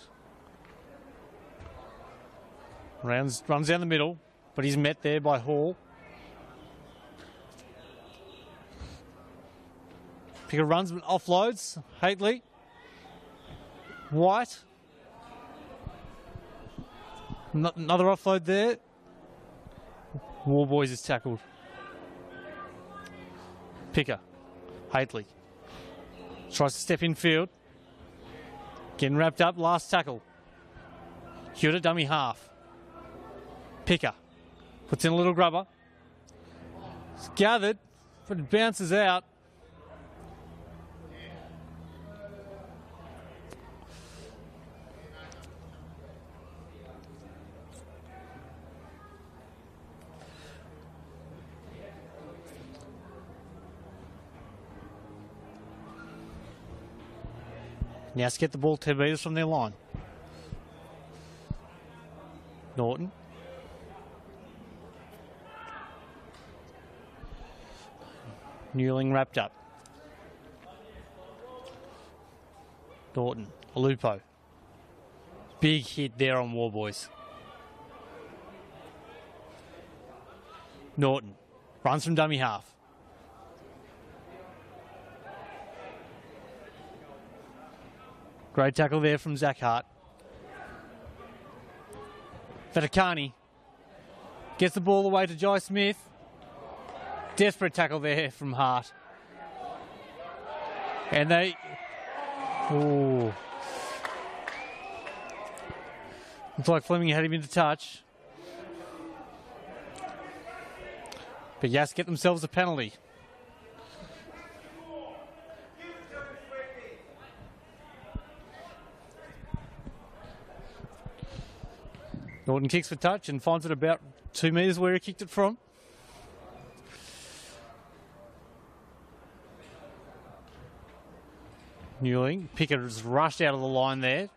A: Runs down the middle, but he's met there by Hall. Picker runs, but offloads. Hately. White. Another offload there. Warboys is tackled. Picker. Hately. Tries to step in field. Getting wrapped up. Last tackle. Hewitt at dummy half. Picker. Puts in a little grubber. It's gathered, but it bounces out. Now let's get the ball 10 metres from their line. Norton. Newling wrapped up. Norton. Alupo. Big hit there on Warboys. Norton. Runs from dummy half. Great tackle there from Zach Hart. Vaticani gets the ball away to Jai Smith. Desperate tackle there from Hart. And they... Ooh. Looks like Fleming had him into touch. But Yass get themselves a penalty. Norton kicks for touch and finds it about 2 metres where he kicked it from. Newling. Pickett has rushed out of the line there.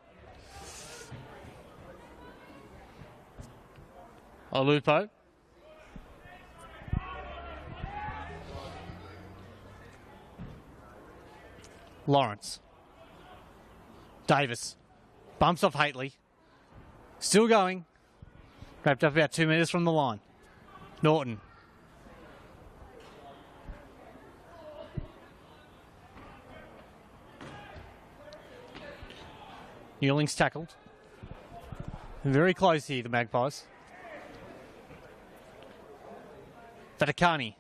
A: Alupo. Lawrence. Davis. Bumps off Hately. Still going. Wrapped up about 2 metres from the line. Norton. Newling's tackled. Very close here, the Magpies. Vaticani.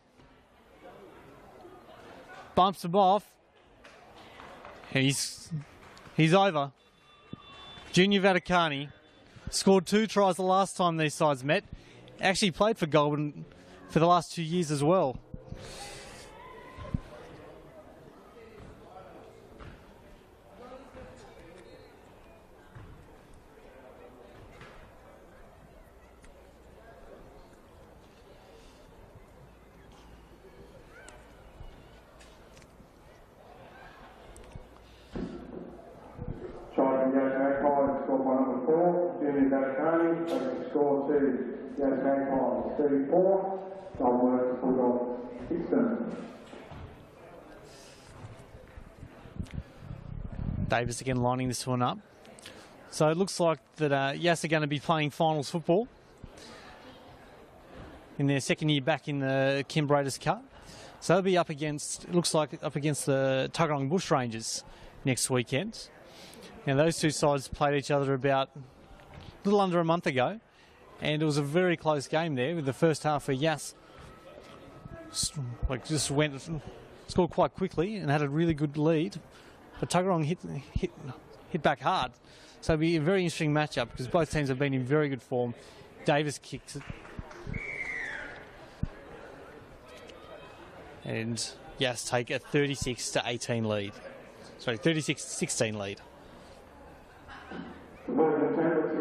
A: Bumps him off. And he's over. Junior Vaticani scored 2 tries the last time these sides met. Actually played for Goulburn for the last 2 years as well.
B: Score to Yass Magpies 34, Goulburn Bulldog 16.
A: Davis again lining this one up. So it looks like that Yass are going to be playing finals football in their second year back in the Canberra Cup. So they'll be up against, it looks like up against the Tuggeranong Bushrangers next weekend. Now those two sides played each other about a little under a month ago. And it was a very close game there with the first half where Yass scored quite quickly and had a really good lead. But Tuggeranong hit back hard. So it'll be a very interesting matchup because both teams have been in very good form. Davis kicks it. And Yass take a 36-18 lead. Sorry, 36-16 lead.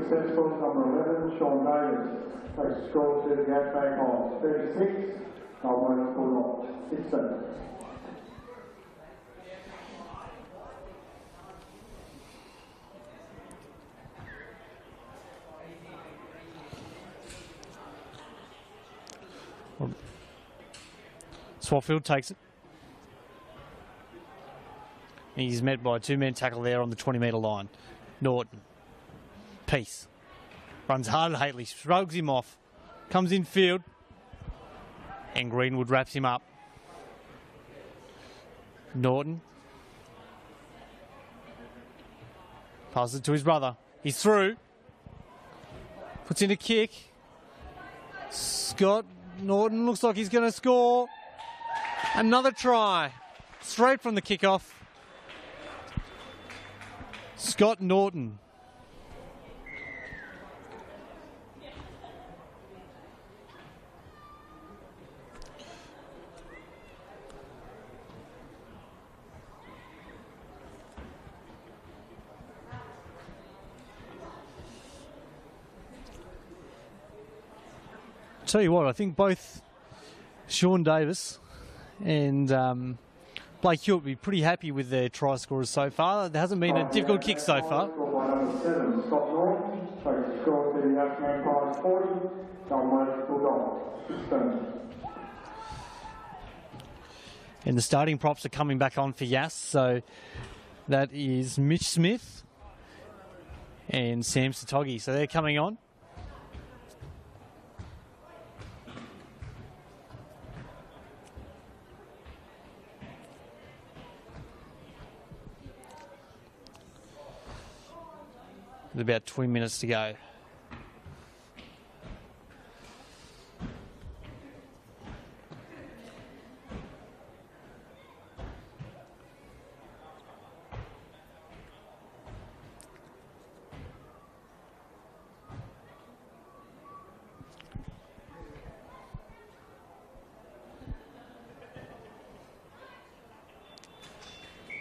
B: Successful, number 11, Sean Davis, takes a score to the Yass Magpies 36, Goulburn Bulldog 16.
A: Swatfield takes it. He's met by a two-man tackle there on the 20-metre line. Norton. Peace. Runs hard at Hately. Shrugs him off. Comes in field. And Greenwood wraps him up. Norton. Passes it to his brother. He's through. Puts in a kick. Scott Norton looks like he's going to score. Another try. Straight from the kickoff. Scott Norton. Tell you what, I think both Sean Davis and Blake Hewitt will be pretty happy with their try scorers so far. There hasn't been a difficult kick so far.
B: Number 7, Scott Norton, takes the score to the Yass Magpies 40, Goulburn Bulldogs 16.
A: And the starting props are coming back on for Yass, so that is Mitch Smith and Sam Satogi. So they're coming on. With about 20 minutes to go.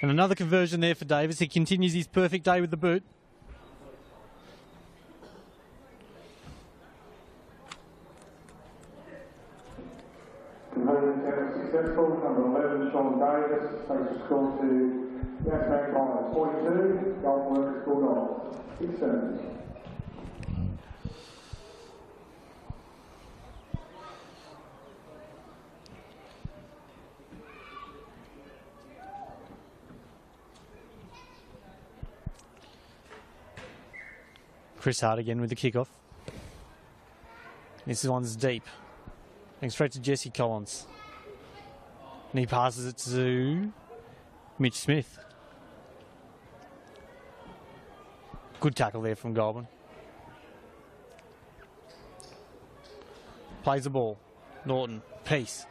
A: And another conversion there for Davis. He continues his perfect day with the boot.
B: Successful. Number 11, Sean Davis, takes the score to Yass Magpies 42, Goulburn Bulldogs 16.
A: Chris Hart again with the kickoff. This one's deep. Going straight to Jesse Collins. And he passes it to Mitch Smith. Good tackle there from Goulburn. Plays the ball. Norton. Peace.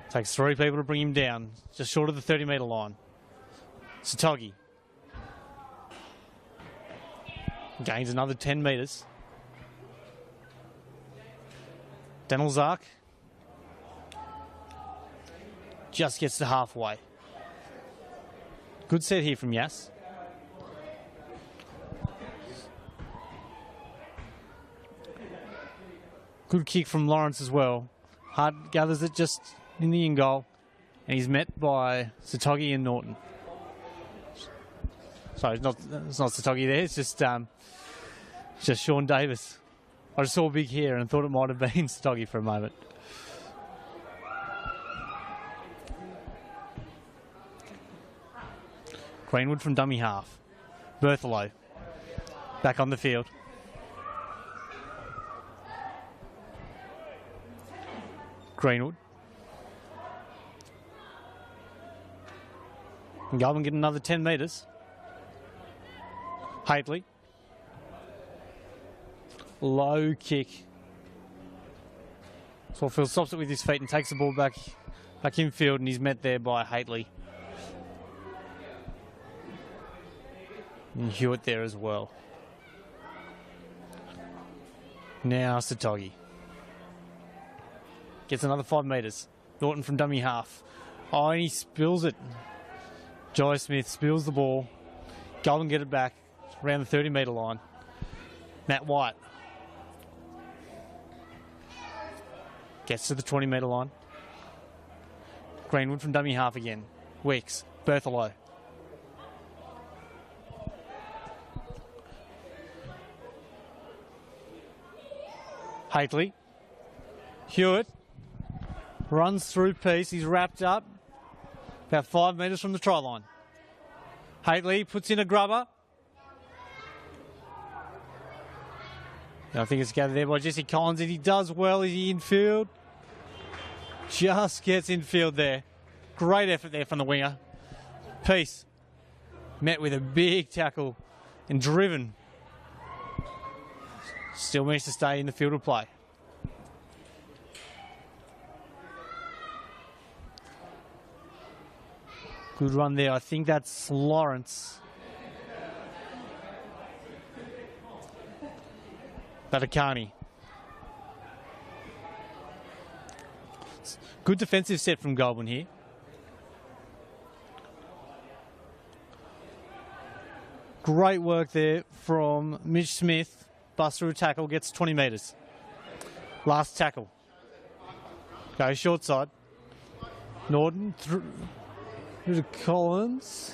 A: Takes three people to bring him down. Just short of the 30-metre line. Satogi. Gains another 10 metres. Denelzark just gets to halfway. Good set here from Yass. Good kick from Lawrence as well. Hart gathers it just in the in goal, and he's met by Satogi and Norton. Sorry, it's not Satogi there. It's just Sean Davis. I just saw big hair and thought it might have been Satogi for a moment. Greenwood from dummy half. Berthelo back on the field. Greenwood. And Goulburn get another 10 metres. Hately. Low kick. Swatfield stops it with his feet and takes the ball back infield, and he's met there by Hately. And Hewitt there as well. Now Satogi. Gets another 5 metres. Norton from dummy half. Oh, and he spills it. Jai Smith spills the ball. Goulburn get it back around the 30-metre line. Matt White. Gets to the 20-metre line. Greenwood from dummy half again. Weeks. Berthelo. Hately. Hewitt runs through Peace. He's wrapped up about 5 metres from the try line. Hately puts in a grubber. I think it's gathered there by Jesse Collins, and he does well. Is he infield? Just gets infield there. Great effort there from the winger. Peace met with a big tackle and driven. Still managed to stay in the field of play. Good run there. I think that's Lawrence. Batakani. Good defensive set from Goulburn here. Great work there from Mitch Smith. Bust through tackle, gets 20 metres. Last tackle. Goes short side. Norton through to Collins.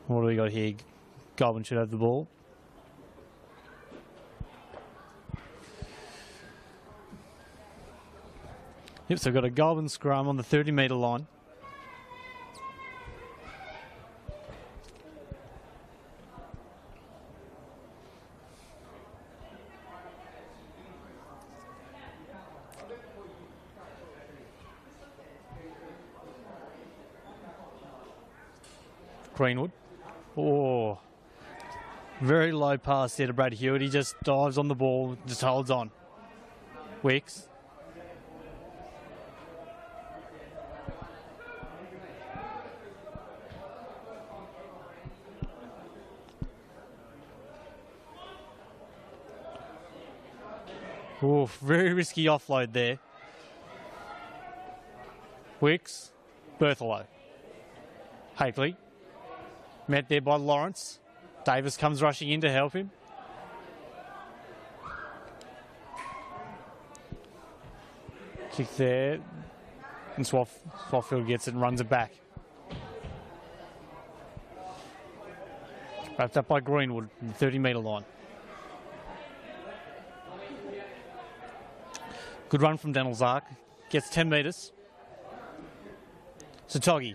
A: What do we got here? Goulburn should have the ball. Yep, so we've got a Goulburn scrum on the 30-metre line. Greenwood. Oh, very low pass there to Brad Hewitt. He just dives on the ball, just holds on. Wicks. Oh, very risky offload there. Wicks. Berthelo. Hakely. Met there by Lawrence. Davis comes rushing in to help him. Kick there. And Swaffield gets it and runs it back. Wrapped up by Greenwood in the 30-metre line. Good run from Daniel Zark. Gets 10 metres. Satogi.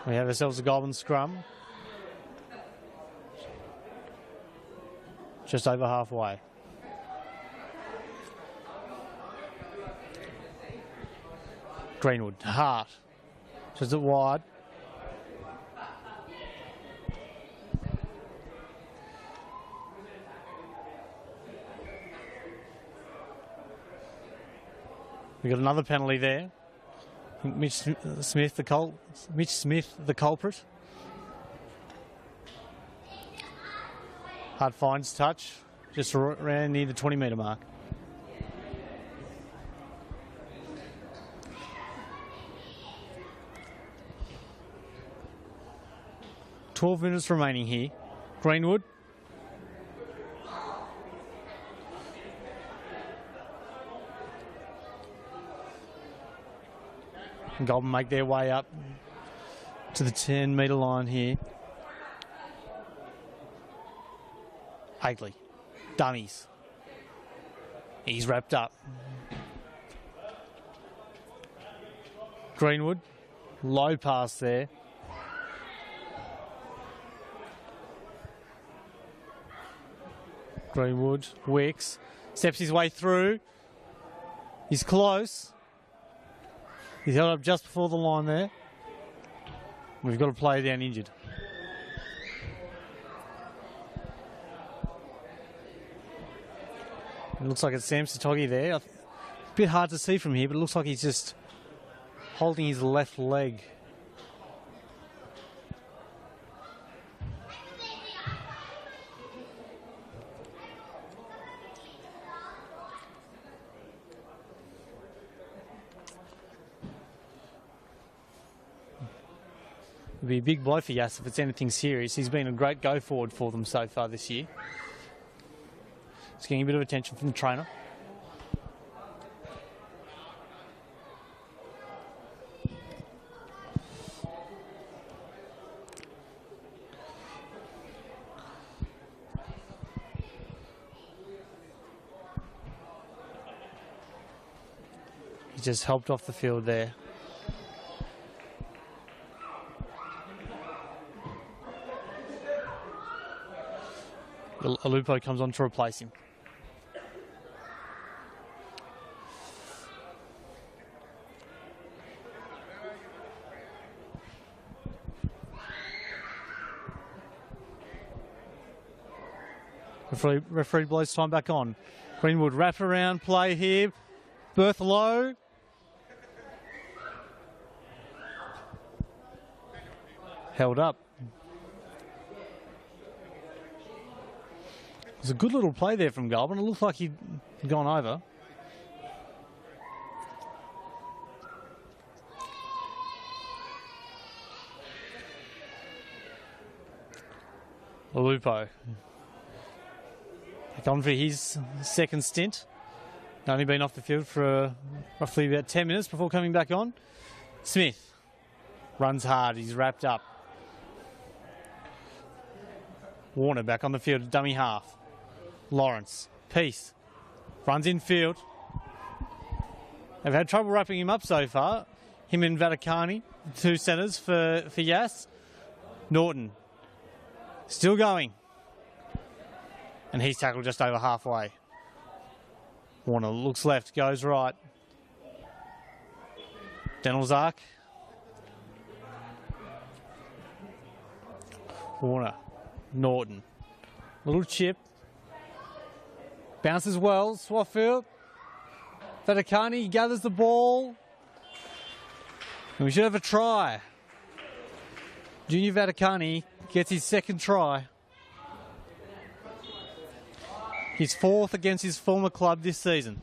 A: We have ourselves a Goulburn scrum. Just over halfway. Greenwood, Hart. Just it wide. We got another penalty there. Mitch Smith, the culprit. Hart finds touch, just around near the 20-metre mark. "12 minutes remaining here. Greenwood. And Goulburn make their way up to the 10-metre line here. Hakely. Dummies. He's wrapped up. Greenwood. Low pass there. Greenwood. Wicks. Steps his way through. He's close. He's held up just before the line there. We've got a player down injured. It looks like it's Sam Satogi there. A bit hard to see from here, but it looks like he's just holding his left leg. It'll be a big blow for Yass if it's anything serious. He's been a great go-forward for them so far this year. He's getting a bit of attention from the trainer. He just helped off the field there. Alupo comes on to replace him. Referee blows time back on. Greenwood wrap around play here. Berth low. Held up. It was a good little play there from Goulburn. It looked like he'd gone over. Alupo. Back on for his second stint. Only been off the field for roughly about 10 minutes before coming back on. Smith runs hard. He's wrapped up. Warner back on the field, dummy half. Lawrence, Peace, runs in field. They've had trouble wrapping him up so far. Him and Vaticani, two centres for Yass. Norton, still going. And he's tackled just over halfway. Warner looks left, goes right. Denelzark. Warner, Norton, little chip. Bounces well, Swaffield. Vaticani gathers the ball. And we should have a try. Junior Vaticani gets his second try. His fourth against his former club this season.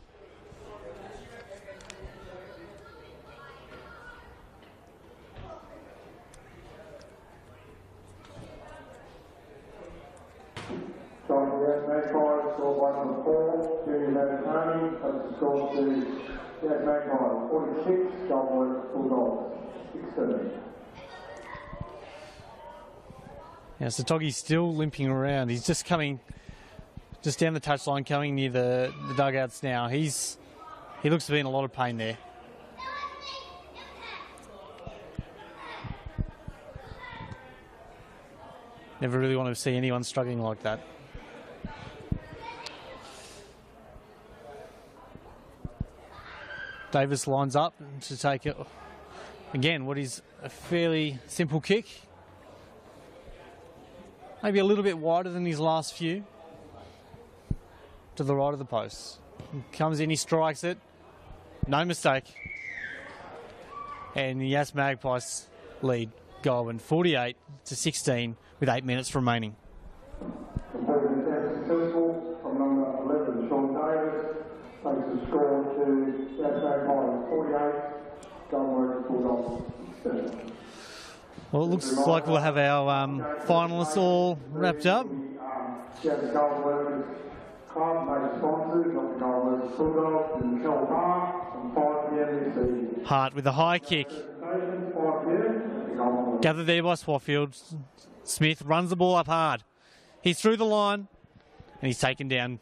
B: Magpies scored by number 4, Junior Vaticani, has scored to Yass Magpies 46, Goulburn Bulldogs 16.
A: Yeah, so Toggy's still limping around. He's just coming, just down the touchline, coming near the dugouts now. He looks to be in a lot of pain there. Never really want to see anyone struggling like that. Davis lines up to take it. Again, what is a fairly simple kick. Maybe a little bit wider than his last few. To the right of the post. He comes in, he strikes it. No mistake. And the Yass Magpies lead Goulburn 48-16 with 8 minutes remaining.
B: Successful from number 11, Sean Davis, takes the score to Yass Magpies 48, Goulburn Bulldogs 16.
A: Well, it looks like we'll have our finalists all wrapped up.
B: Club major sponsors of the Goulburn Bulldogs in Kell Park from 5 p.m. this evening.
A: Hart with a high kick.
B: 5 p.m.
A: Gathered there by Swaffield. Smith runs the ball up hard. He's through the line and he's taken down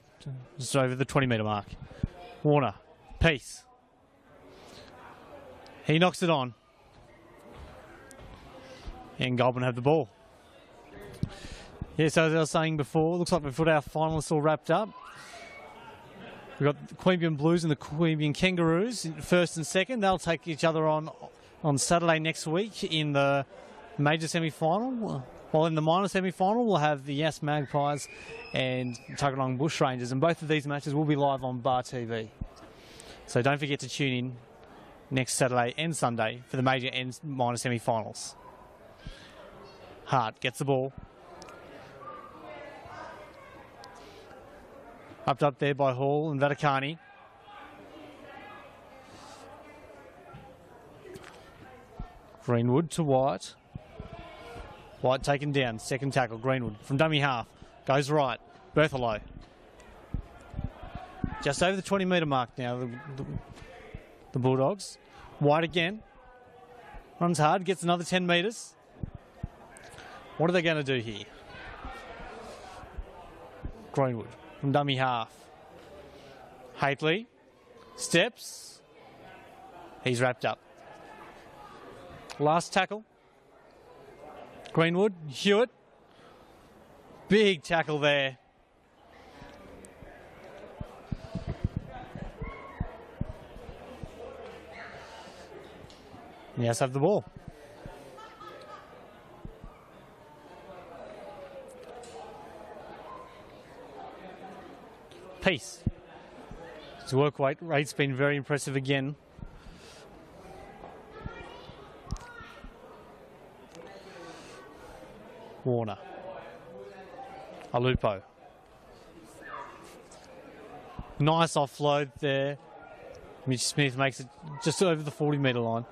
A: just over the 20-metre mark. Warner, Peace. He knocks it on. And Goulburn have the ball. Yeah, so as I was saying before, looks like we've got our finalists all wrapped up. We've got the Queanbeyan Blues and the Queanbeyan Kangaroos in first and second. They'll take each other on Saturday next week in the major semi-final. While in the minor semi-final, we'll have the Yass Magpies and Tuggeranong Bushrangers. And both of these matches will be live on Bar TV. So don't forget to tune in next Saturday and Sunday for the major and minor semi-finals. Hart gets the ball. Upped up there by Hall and Vaticani. Greenwood to White. White taken down. Second tackle. Greenwood from dummy half. Goes right. Berthelo. Just over the 20-metre mark now, the Bulldogs. White again. Runs hard. Gets another 10 metres. What are they going to do here? Greenwood from dummy half. Hately. Steps. He's wrapped up. Last tackle. Greenwood. Hewitt. Big tackle there. Yass have the ball. Peace. His work rate's been very impressive again. Warner. Alupo. Nice offload there. Mitch Smith makes it just over the 40-metre line.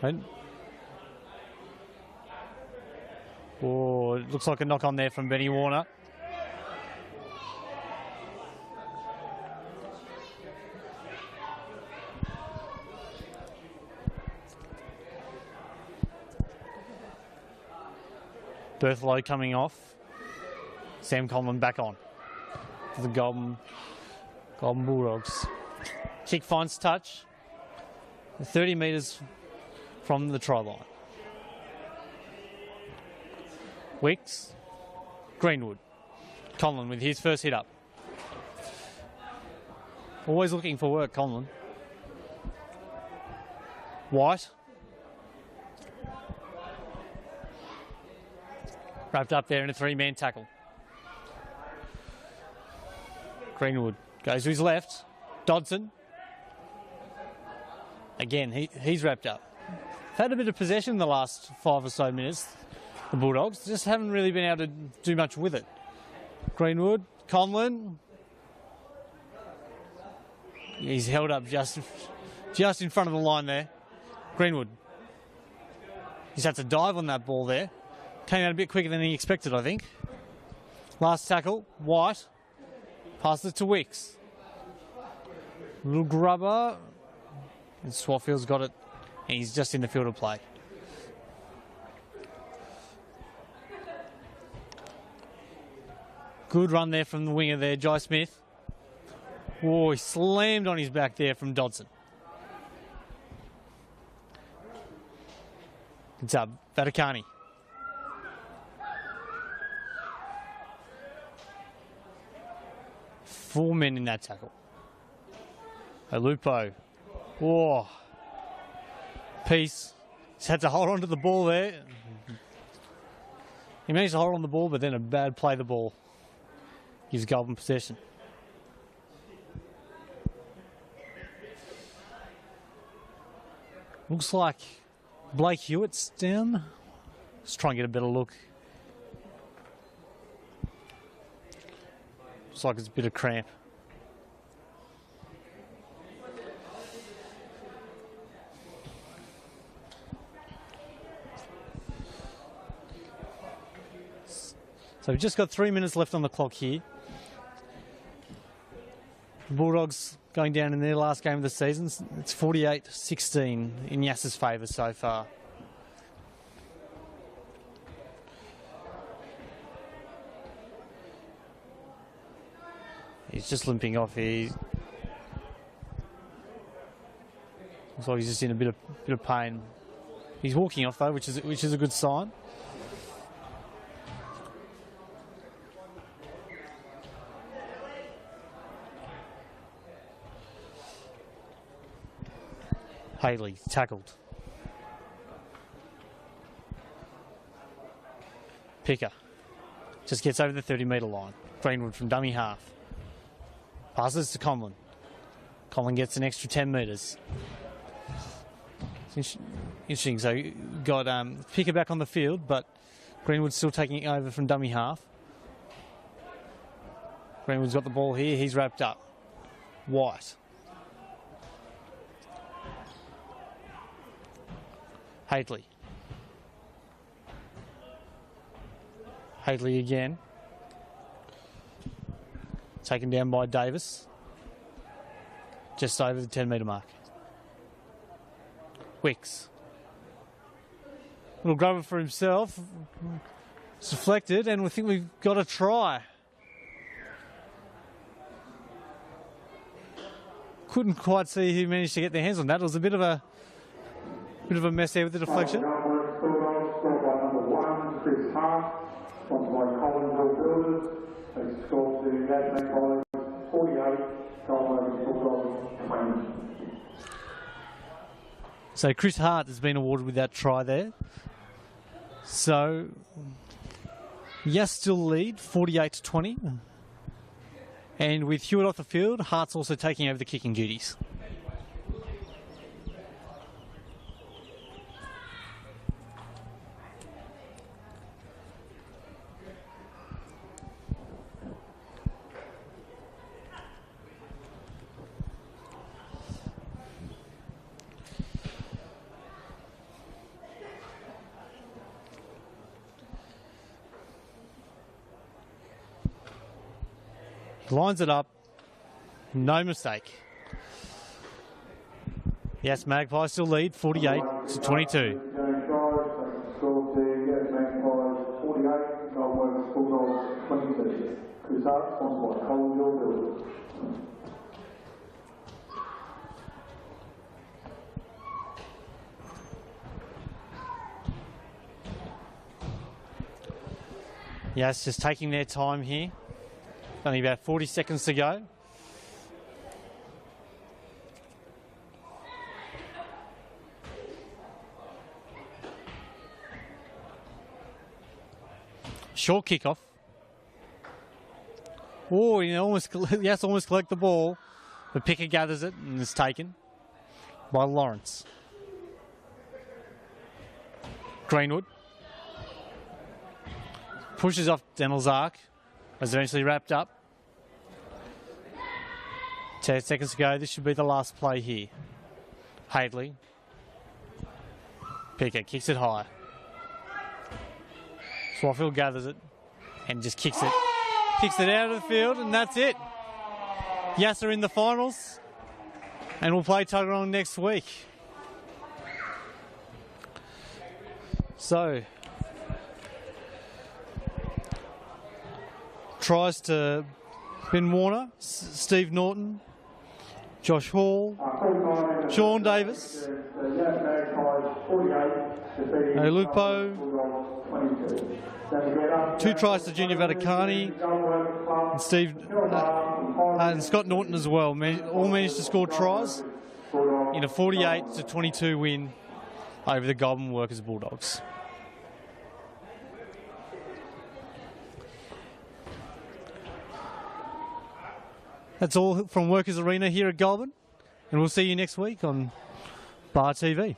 A: Right. Oh, it looks like a knock on there from Benny Warner. Berthelo coming off. Sam Conlon back on for the Goulburn Bulldogs. Kick finds touch. 30 metres from the try line. Wicks. Greenwood. Conlon with his first hit up. Always looking for work, Conlon. White. Wrapped up there in a three-man tackle. Greenwood goes to his left. Dodson. Again, he's wrapped up. Had a bit of possession in the last 5 or so minutes, the Bulldogs. Just haven't really been able to do much with it. Greenwood, Conlon. He's held up just in front of the line there. Greenwood. He's had to dive on that ball there. Came out a bit quicker than he expected, I think. Last tackle, White. Passes it to Wicks. Little grubber. And Swatfield's got it. And he's just in the field of play. Good run there from the winger there, Jai Smith. Oh, he slammed on his back there from Dodson. It's up, Vaticani. Four men in that tackle. Alupo. Whoa. Peace. He's had to hold on to the ball there. He managed to hold on the ball, but then a bad play the ball. Gives Goulburn possession. Looks like Blake Hewitt's down. Let's try and get a better look. Looks like it's a bit of cramp. So we've just got 3 minutes left on the clock here. The Bulldogs going down in their last game of the season. It's 48-16 in Yass's favour so far. He's just limping off here. Looks like he's just in a bit of pain. He's walking off though, which is a good sign. Haley tackled. Picker just gets over the 30-metre line. Greenwood from dummy half. Passes to Conlon. Conlon gets an extra 10 metres. It's interesting. So you got Picker back on the field, but Greenwood's still taking it over from dummy half. Greenwood's got the ball here. He's wrapped up. White. Hately. Hadley again. Taken down by Davis. Just over the 10-metre mark. Wicks. Little grubber for himself. It's deflected, and we think we've got a try. Couldn't quite see who managed to get their hands on that. It was a bit of a mess there with the deflection.
B: Chris Hart, sponsored by Collins Builders. They scored to Yass Magpies 48, Goulburn Bulldogs 20.
A: So Chris Hart has been awarded with that try there. So Yass still lead 48-20. And with Hewitt off the field, Hart's also taking over the kicking duties. Lines it up, no mistake. Yes, Magpies still lead 48-22. Yes, just taking their time here. Only about 40 seconds to go. Short kickoff. Oh, almost collect the ball. The picker gathers it and is taken by Lawrence. Greenwood pushes off Denel's arc. Was eventually wrapped up. 10 seconds to go. This should be the last play here. Hadley. Picker kicks it high. Swaffield gathers it and just kicks it. Kicks it out of the field, and that's it. Yass are in the finals, and we'll play Tuggeranong next week. So, tries to Ben Warner, Steve Norton, Josh Hall, Sean Davis, Lupo, 2 tries to Junior Vaticani, and Steve and Scott Norton as well. All managed to score tries in a 48-22 win over the Goulburn Workers Bulldogs. That's all from Workers Arena here at Goulburn, and we'll see you next week on Bar TV.